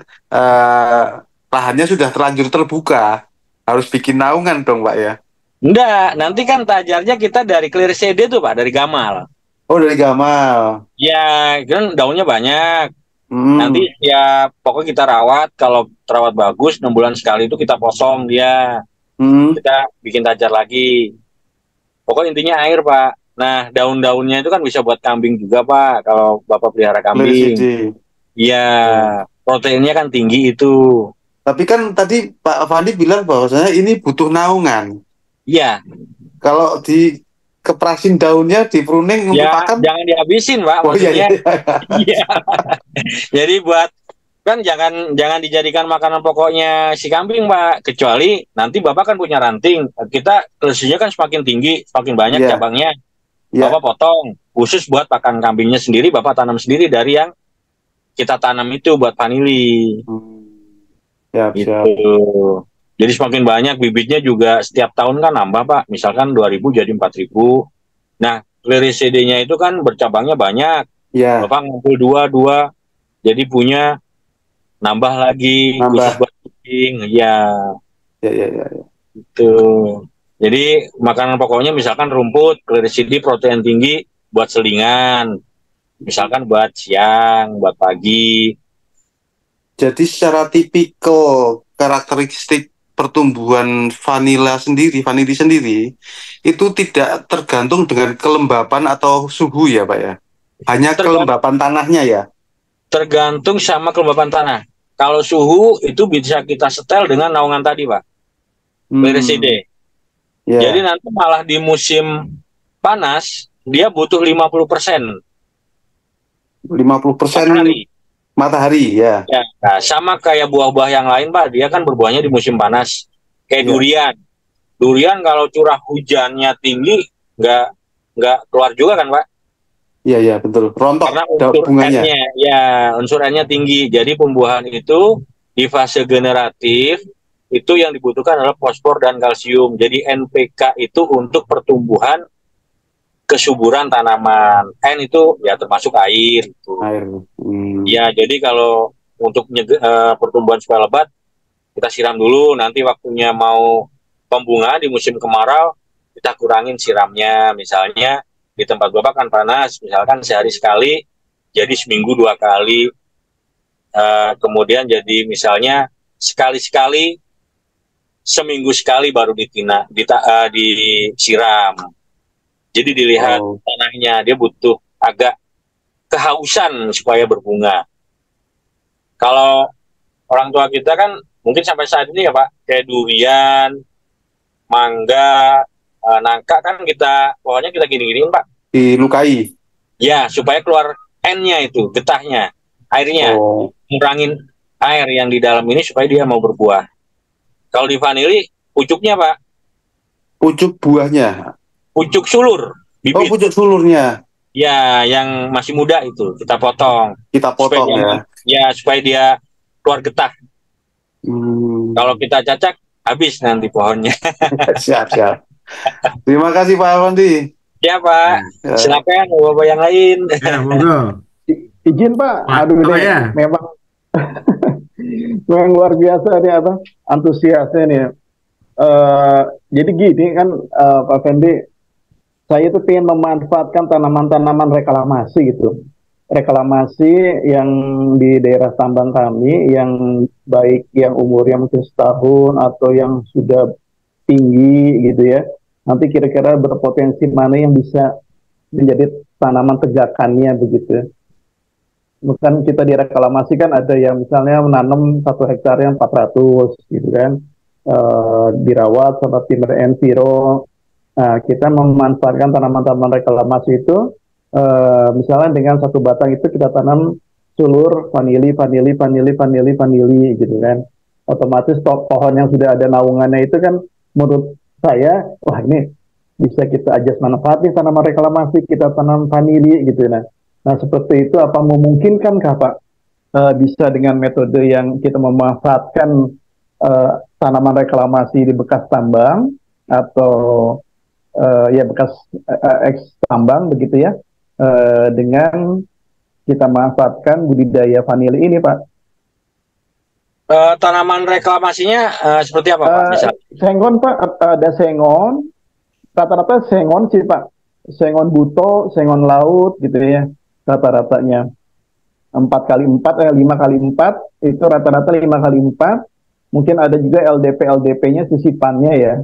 lahannya sudah terlanjur terbuka, harus bikin naungan dong Pak ya. Enggak, nanti kan tajarnya kita dari clear CD tuh Pak, dari Gamal. Oh dari Gamal. Ya, kan daunnya banyak. Hmm. Nanti ya pokoknya kita rawat. Kalau terawat bagus, 6 bulan sekali itu kita potong dia. Kita bikin tajar lagi. Pokoknya intinya air Pak. Nah, daun-daunnya itu kan bisa buat kambing juga Pak. Kalau Bapak pelihara kambing. Iya, proteinnya kan tinggi itu. Tapi kan tadi Pak Fandi bilang bahwasanya ini butuh naungan. Iya. Kalau di keprasin daunnya, di pruning untuk Ya, pakan, jangan dihabisin Pak. oh iya, Maksudnya. iya. Iya. Jadi buat kan jangan dijadikan makanan pokoknya si kambing Pak, kecuali nanti Bapak kan punya ranting, kita kelesinya kan semakin tinggi, semakin banyak Iya. cabangnya, Iya. Bapak potong khusus buat pakan kambingnya sendiri, Bapak tanam sendiri dari yang kita tanam itu buat vanili. Siap, Gitu. siap. Jadi semakin banyak, bibitnya juga setiap tahun kan nambah Pak, misalkan 2.000 jadi 4.000. Nah, liris CD-nya itu kan bercabangnya banyak. Iya. Bapak ngumpul dua, jadi punya nambah lagi khusus buat kucing, ya. Ya. Itu. Jadi makanan pokoknya misalkan rumput, clearicidi, protein tinggi buat selingan, misalkan buat siang, buat pagi. Jadi secara tipikal karakteristik pertumbuhan vanili sendiri itu tidak tergantung dengan kelembapan atau suhu ya Pak ya. Hanya kelembapan tanahnya ya. Tergantung sama kelembapan tanah. Kalau suhu itu bisa kita setel dengan naungan tadi Pak. Clearicidi. Yeah. Jadi nanti malah di musim panas dia butuh 50%. 50% matahari ya. Ya, nah, sama kayak buah-buah yang lain Pak, dia kan berbuahnya di musim panas. Kayak durian. Durian kalau curah hujannya tinggi nggak keluar juga kan Pak? Iya betul. Rontok bunganya. Ya, unsur N-nya tinggi. Jadi pembuahan itu di fase generatif itu yang dibutuhkan adalah fosfor dan kalsium. Jadi NPK itu untuk pertumbuhan kesuburan tanaman. N itu ya termasuk air. Gitu. Air. Ya, jadi kalau untuk pertumbuhan supaya lebat kita siram dulu. Nanti waktunya mau pembunga di musim kemarau kita kurangin siramnya, misalnya di tempat Bapak kan panas, misalkan sehari sekali jadi seminggu 2 kali, kemudian jadi misalnya sekali-sekali seminggu sekali baru disiram. Jadi dilihat tanahnya, dia butuh agak kehausan supaya berbunga. Kalau orang tua kita kan mungkin sampai saat ini ya Pak, kayak durian, mangga, nangka kan pokoknya kita gini-giniin Pak. Dilukai. Ya, supaya keluar N-nya itu, getahnya, airnya. Ngurangin air yang di dalam ini supaya dia mau berbuah. Kalau di vanili, pucuknya Pak. Pucuk buahnya? Pucuk sulur. Bibit. Pucuk sulurnya. Ya, yang masih muda itu, kita potong. Kita potong ya? Ya, supaya dia keluar getah. Kalau kita cacak, habis nanti pohonnya. Siap. Terima kasih Pak Afandi. Ya Pak, silakan Bapak yang lain. Ya, monggo. Izin Pak, aduh oh, deh, ya. memang luar biasa nih antusiasnya nih. Jadi gini kan Pak Fendi, saya itu ingin memanfaatkan tanaman-tanaman reklamasi gitu. Reklamasi yang di daerah tambang kami, yang baik yang umurnya mungkin setahun atau yang sudah tinggi gitu ya. Nanti kira-kira berpotensi mana yang bisa menjadi tanaman tegakannya begitu. Bukan kita direklamasi kan ada yang misalnya menanam 1 hektar yang 400 gitu kan, dirawat sama timber enviro. Nah, kita memanfaatkan tanaman-tanaman reklamasi itu, misalnya dengan 1 batang itu kita tanam sulur vanili gitu kan. Otomatis pohon yang sudah ada naungannya itu kan menurut saya, wah ini bisa kita adjust manfaatin tanaman reklamasi, kita tanam vanili gitu. Nah seperti itu apa memungkinkankah Pak bisa dengan metode yang kita memanfaatkan tanaman reklamasi di bekas tambang atau ya bekas eks tambang begitu ya, dengan kita manfaatkan budidaya vanili ini Pak? Tanaman reklamasinya seperti apa Pak? Bisa? Sengon Pak, ada sengon, rata-rata sengon sih Pak, sengon buto, sengon laut gitu ya, rata-ratanya 4x4, 5x4 itu rata-rata 5x4, mungkin ada juga LDP-nya sisipannya ya.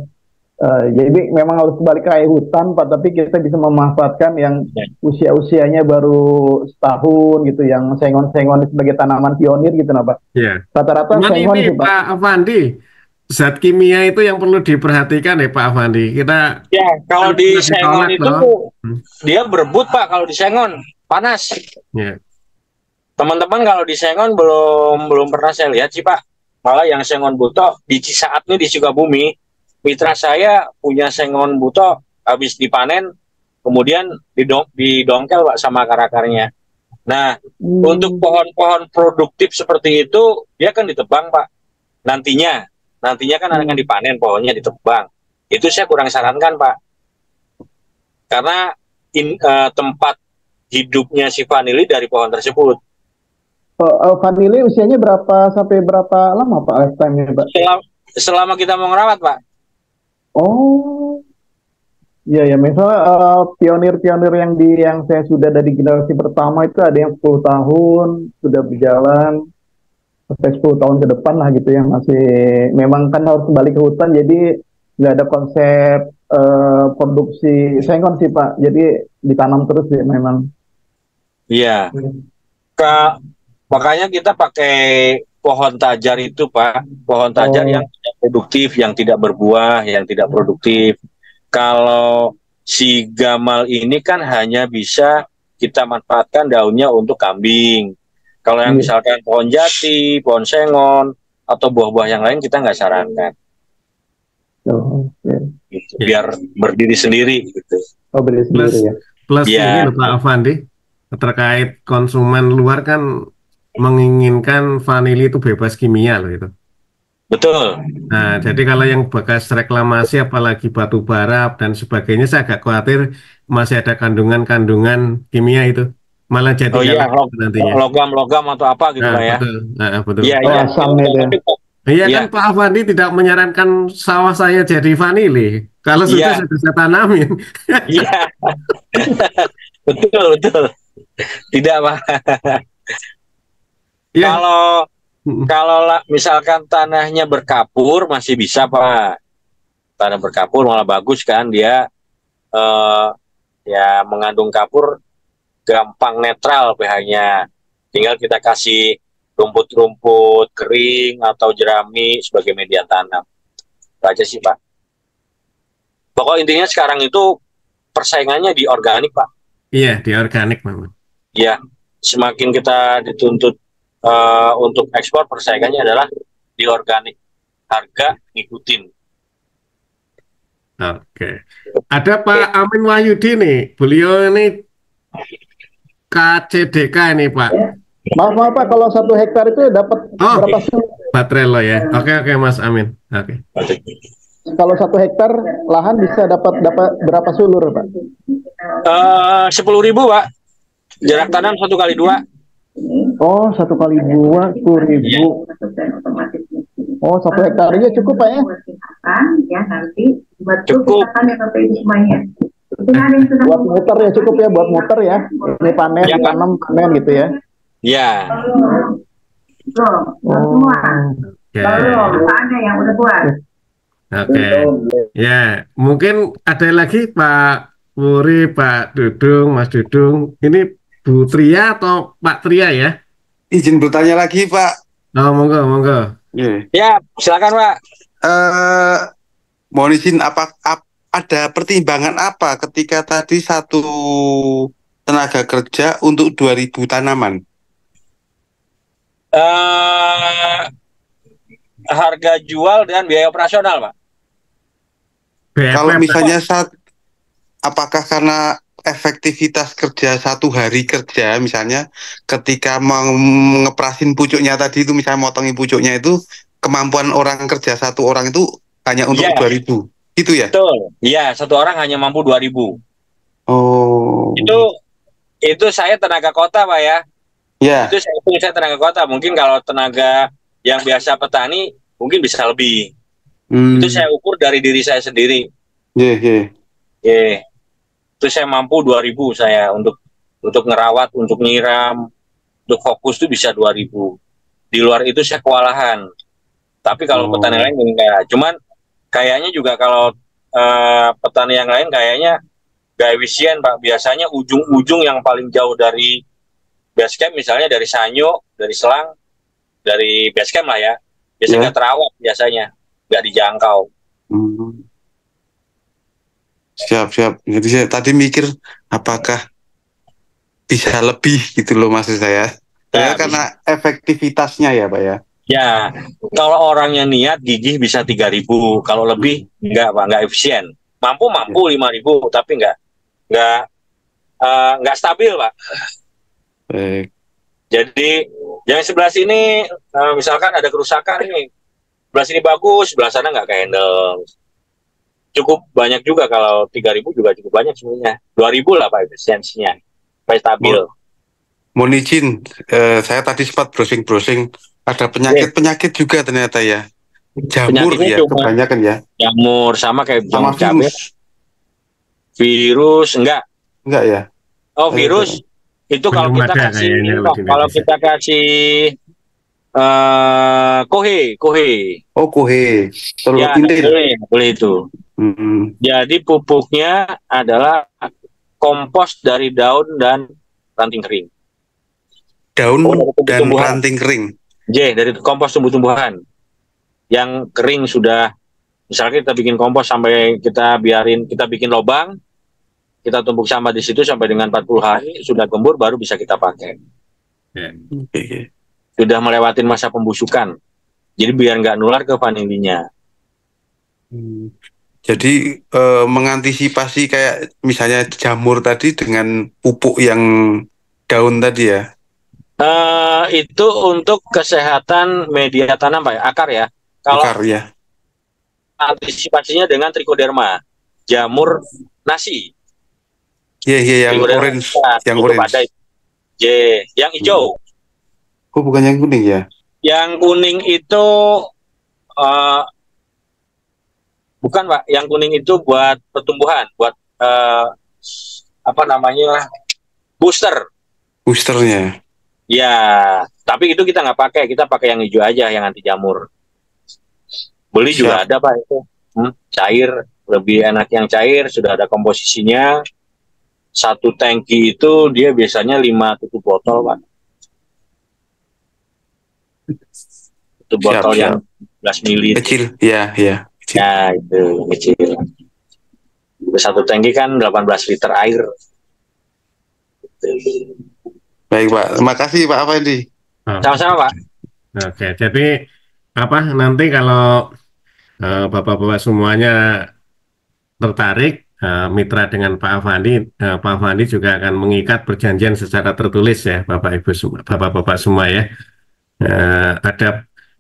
Jadi memang harus balik ke hutan Pak, tapi kita bisa memanfaatkan yang usia-usianya baru setahun gitu, yang sengon-sengon sebagai tanaman pionir gitu Pak. Ya. Rata-rata sengon ini sih, Pak. Pak Afandi, zat kimia itu yang perlu diperhatikan ya Pak Afandi. Kita kalau di sengon itu dia berebut Pak, kalau di sengon panas. Ya. Teman-teman kalau di sengon belum pernah saya lihat sih Pak. Malah yang sengon buto di Cisaat nih di Sukabumi, mitra saya punya sengon buto habis dipanen, kemudian didongkel Pak sama akar-akarnya. Nah, untuk pohon-pohon produktif seperti itu, dia kan ditebang Pak. Nantinya kan akan dipanen, pohonnya ditebang. Itu saya kurang sarankan Pak. Karena tempat hidupnya si vanili dari pohon tersebut. Vanili usianya berapa sampai berapa lama Pak lifetime-nya Pak? Selama kita mau ngerawat Pak. Oh, ya misalnya pionir-pionir yang saya sudah dari generasi pertama itu ada yang 10 tahun sudah berjalan sampai 10 tahun ke depan lah gitu, yang masih memang kan harus kembali ke hutan, jadi nggak ada konsep produksi sengon sih Pak, jadi ditanam terus ya memang. Iya. Makanya kita pakai pohon tajar itu Pak, pohon tajar yang tidak produktif, yang tidak berbuah, yang tidak produktif. Kalau si gamal ini kan hanya bisa kita manfaatkan daunnya untuk kambing. Kalau yang misalkan pohon jati, pohon sengon, atau buah-buah yang lain kita nggak sarankan. Gitu, biar berdiri sendiri gitu. Berdiri sendiri ya. Plus ini Pak Afandi, terkait konsumen luar kan menginginkan vanili itu bebas kimia loh itu. Betul. Nah, jadi kalau yang bekas reklamasi apalagi batu bara dan sebagainya, saya agak khawatir masih ada kandungan-kandungan kimia itu. Malah jadi logam-logam atau apa gitu lah ya. Betul. Nah, betul. Iya. Iya kan Iya, Pak Afandi tidak menyarankan sawah saya jadi vanili. Kalau sudah iya, saya tanamin. iya, betul, betul. Tidak, Pak. Iya. Kalau misalkan tanahnya berkapur masih bisa, Pak. Tanah berkapur malah bagus kan, dia eh, ya mengandung kapur, gampang netral pH-nya. Tinggal kita kasih rumput-rumput kering atau jerami sebagai media tanam. Itu aja sih, Pak. Pokok intinya sekarang itu persaingannya di organik, Pak. Iya, di organik memang. Ya, semakin kita dituntut untuk ekspor, persaingannya adalah di organik. Harga ngikutin. Oke. Ada Pak Amin Wahyudi nih. Beliau ini KCDK ini Pak. Maaf Pak, kalau 1 hektar itu dapat Oh, berapa sulur? baterai lo ya. Oke Mas Amin. Oke. Kalau 1 hektar lahan bisa dapat berapa sulur Pak? 10.000, Pak. Jarak tanam 1x2. Oh, 1x2 10.000. Oh, 1 hektar aja cukup Pak ya? Ya nanti Cukup. Buat muter ya cukup ya, buat muter ya. Ini panen, Ya, Pak. tanam, panen gitu ya. Ya, semua Oke. belum ada yang udah buat. Oke. Ya, mungkin ada lagi Pak Puri, Pak Dudung, Mas Dudung. Ini Bu Tria atau Pak Tria ya? Izin bertanya lagi, Pak. Oh, monggo, monggo. Iya. ya, silakan, Pak. Mohon izin, ada pertimbangan apa ketika tadi satu tenaga kerja untuk 2.000 tanaman? Harga jual dan biaya operasional, Pak. Kalau BFF. misalnya apakah karena efektivitas kerja 1 hari kerja, misalnya ketika mengeprasin pucuknya tadi itu, misalnya motongin pucuknya itu, kemampuan orang kerja 1 orang itu hanya untuk Iya. 2.000, gitu ya? Betul. Iya, 1 orang hanya mampu 2.000. Oh, Itu saya tenaga kota, Pak ya. ya, Saya tenaga kota. Mungkin kalau tenaga yang biasa petani mungkin bisa lebih. Itu saya ukur dari diri saya sendiri. yeah. Itu saya mampu 2.000 saya untuk ngerawat, untuk nyiram, untuk fokus itu bisa 2.000. Di luar itu saya kewalahan. Tapi kalau petani lain enggak. Cuman kayaknya juga kalau petani yang lain kayaknya gak efisien, Pak. Biasanya ujung-ujung yang paling jauh dari base camp, misalnya dari Sanyo, dari Selang, dari base camp lah ya. Biasanya nggak terawat, biasanya nggak dijangkau. Siap. Jadi saya tadi mikir apakah bisa lebih gitu loh maksud saya. Nah, Karena efektivitasnya ya, Pak ya. Ya, kalau orangnya niat gigih bisa 3.000. Kalau lebih nggak, Pak, nggak efisien. Mampu 5.000, tapi nggak stabil, Pak. Baik. Jadi yang sebelah sini misalkan ada kerusakan nih, sebelah sini bagus, sebelah sana nggak ke-handle. Cukup banyak juga, kalau 3.000 juga cukup banyak sebenarnya. 2.000 lah, Pak, efisiensinya supaya stabil. Mohon izin, saya tadi sempat browsing, ada penyakit juga ternyata ya. Jamur ya, kebanyakan ya. Jamur sama kayak sama virus. Virus enggak ya? Oh, virus itu kalau kita kasih kohe. Oh, kohe. Ya, boleh itu. Jadi pupuknya adalah kompos dari daun dan ranting kering. Daun dan ranting kering. Dari kompos tumbuh-tumbuhan yang kering sudah. Misalnya kita bikin kompos sampai kita bikin lubang, kita tumpuk sampah di situ sampai dengan 40 hari sudah gembur, baru bisa kita pakai. Sudah melewatin masa pembusukan. Jadi biar nggak nular ke vanilinya. Jadi mengantisipasi kayak misalnya jamur tadi dengan pupuk yang daun tadi ya? Itu untuk kesehatan media tanam, Pak, akar ya. Kalau akar ya. Antisipasinya dengan trichoderma, jamur nasi. Iya, yang orange, yang orange. Yang hijau. Oh, bukan yang kuning ya? Yang kuning itu bukan Pak, yang kuning itu buat pertumbuhan, buat apa namanya, booster. Boosternya. Ya, tapi itu kita nggak pakai, kita pakai yang hijau aja, yang anti jamur. Beli juga ada Pak itu, cair, lebih enak yang cair, sudah ada komposisinya. Satu tangki itu dia biasanya 5 tutup botol Pak. Itu botol yang 11 mili. Kecil, ya. Kecil. Ya, itu kecil. Satu tangki kan 18 liter air. Baik Pak, terima kasih Pak Afandi. Sama-sama Pak. Oke, jadi nanti kalau Bapak-Bapak semuanya tertarik mitra dengan Pak Afandi, Pak Afandi juga akan mengikat perjanjian secara tertulis ya, Bapak Ibu semua, Bapak-Bapak semua ya.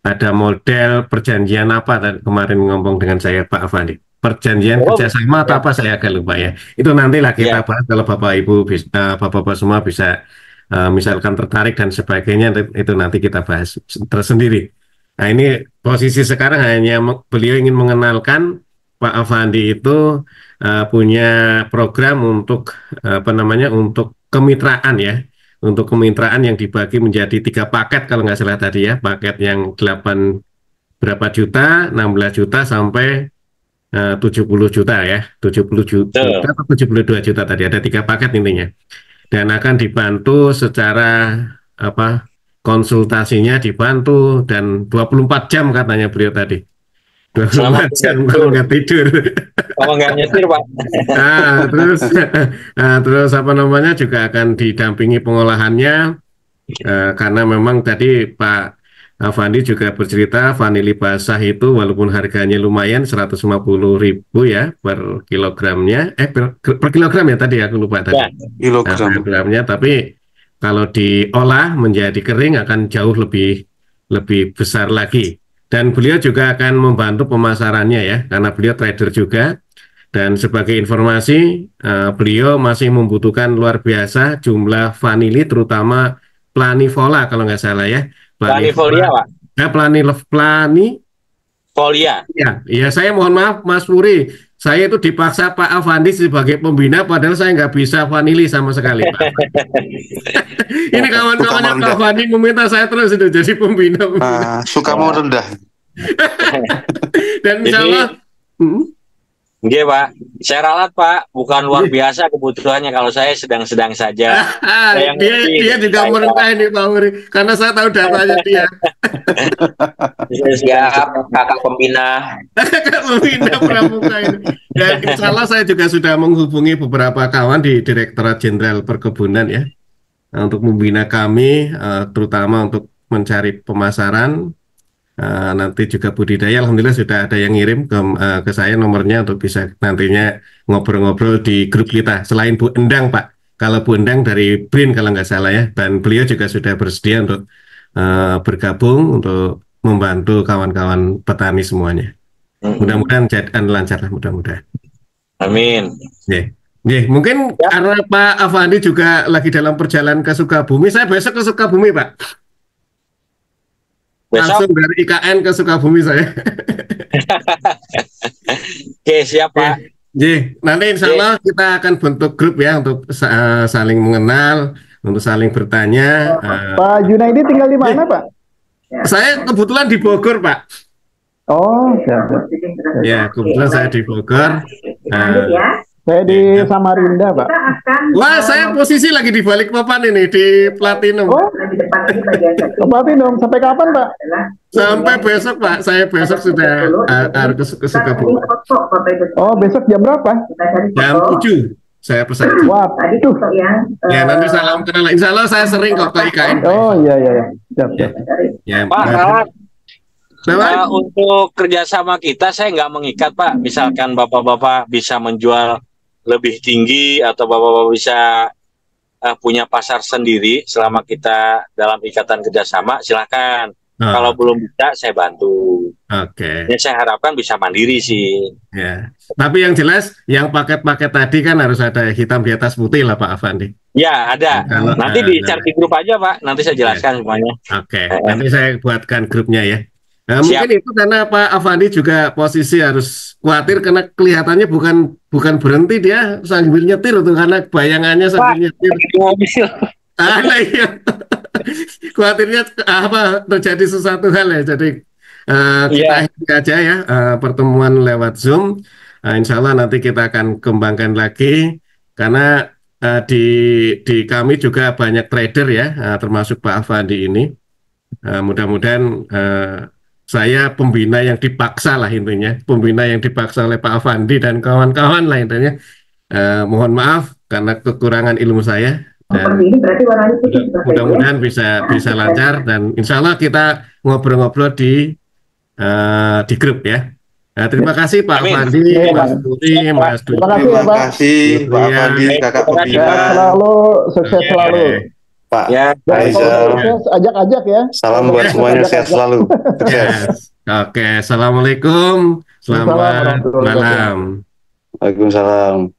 Ada model perjanjian apa tadi kemarin ngomong dengan saya Pak Afandi? Perjanjian kerjasama atau apa saya agak lupa ya. Itu nantilah kita bahas kalau Bapak Ibu Bapak-Bapak semua bisa misalkan tertarik dan sebagainya, itu nanti kita bahas tersendiri. Nah, ini posisi sekarang hanya beliau ingin mengenalkan Pak Afandi itu punya program untuk untuk kemitraan ya. Untuk kemitraan yang dibagi menjadi 3 paket kalau nggak salah tadi ya. Paket yang 8 berapa juta, 16 juta sampai 70 juta ya. 70 juta atau 72 juta tadi. Ada 3 paket intinya. Dan akan dibantu secara konsultasinya dibantu, dan 24 jam katanya beliau tadi. 24 jam kalau nggak tidur. Kalau nggak nyetir Pak. Terus juga akan didampingi pengolahannya, karena memang tadi Pak Afandi juga bercerita vanili basah itu walaupun harganya lumayan 150.000 ya per kilogramnya, per kilogram ya tadi aku lupa tadi. Kilogramnya, tapi kalau diolah menjadi kering akan jauh lebih besar lagi. Dan beliau juga akan membantu pemasarannya ya, karena beliau trader juga. Dan sebagai informasi, beliau masih membutuhkan luar biasa jumlah vanili, terutama planifolia kalau nggak salah ya. Planifolia Pak. Folia. Ya, saya mohon maaf Mas Puri, saya itu dipaksa Pak Afandi sebagai pembina, padahal saya nggak bisa vanili sama sekali Pak. Ini kawan-kawannya Pak Afandi meminta saya terus itu jadi pembina. Suka mau rendah. Dan insya Allah Iya Pak, saya ralat Pak, bukan luar biasa kebutuhannya, kalau saya sedang-sedang saja. Dia juga merendah ini Pak Uri, karena saya tahu datanya dia. Siap, kakak pembina. Kakak pembina pramuka ini. Ya, insya Allah saya juga sudah menghubungi beberapa kawan di Direktorat Jenderal Perkebunan ya, untuk membina kami, terutama untuk mencari pemasaran. Nanti juga budidaya, alhamdulillah sudah ada yang ngirim ke saya nomornya untuk bisa nantinya ngobrol-ngobrol di grup kita. Selain Bu Endang Pak, kalau Bu Endang dari BRIN kalau nggak salah ya, dan beliau juga sudah bersedia untuk bergabung untuk membantu kawan-kawan petani semuanya. Mudah-mudahan jadikan lancar lah, mudah-mudahan. Amin. Mungkin karena Pak Afandi juga lagi dalam perjalanan ke Sukabumi, saya besok ke Sukabumi Pak. Langsung dari IKN ke Sukabumi saya. Oke, siap Pak. Nanti insya Allah kita akan bentuk grup ya untuk saling mengenal, untuk saling bertanya. Pak Junaidi tinggal di mana Pak? Saya kebetulan di Bogor Pak. Oh, ya kebetulan saya di Bogor. Saya di Samarinda Pak. Wah, saya posisi lagi di balik papan ini di Platinum. Oh, Platinum sampai kapan Pak? Sampai besok Pak. Saya besok sudah harus ke Sukabumi. Oh, besok jam berapa? Jam 7. Saya pesan. Wah, itu ya nanti salam kenal. Insya Allah saya sering kok ke IKN. Oh iya. Ya, Pak, untuk kerjasama kita saya nggak mengikat Pak. Misalkan bapak-bapak bisa menjual lebih tinggi atau bapak-bapak bisa punya pasar sendiri selama kita dalam ikatan kerjasama, silahkan. Kalau belum bisa saya bantu. Oke. Ya, saya harapkan bisa mandiri sih. Ya. Tapi yang jelas yang paket-paket tadi kan harus ada hitam di atas putih lah Pak Afandi. Ya ada. Nanti di chat di grup aja Pak. Nanti saya jelaskan semuanya. Oke. Nanti saya buatkan grupnya ya. Nah, mungkin itu karena Pak Afandi juga posisi harus khawatir karena kelihatannya bukan berhenti dia sambil nyetir tuh karena bayangannya sambil nyetir. Nah, iya. Khawatirnya apa terjadi sesuatu hal ya. Jadi kita akhiri aja ya pertemuan lewat Zoom. Insya Allah nanti kita akan kembangkan lagi karena di kami juga banyak trader ya, termasuk Pak Afandi ini. Mudah-mudahan saya pembina yang dipaksa lah intinya, pembina yang dipaksa oleh Pak Afandi dan kawan-kawan lah intinya. Mohon maaf karena kekurangan ilmu saya. Dan ini berarti warnanya mudah-mudahan bisa lancar dan insya Allah kita ngobrol-ngobrol di grup ya. Nah, terima kasih Pak Afandi, Mas Putri, Mas Dudi. Terima kasih Pak Afandi, kakak pembina. Selalu sukses selalu. Pak Ajak-ajak ya. Salam buat semuanya, sehat selalu. Yes. Oke, assalamualaikum, selamat malam. Waalaikumsalam.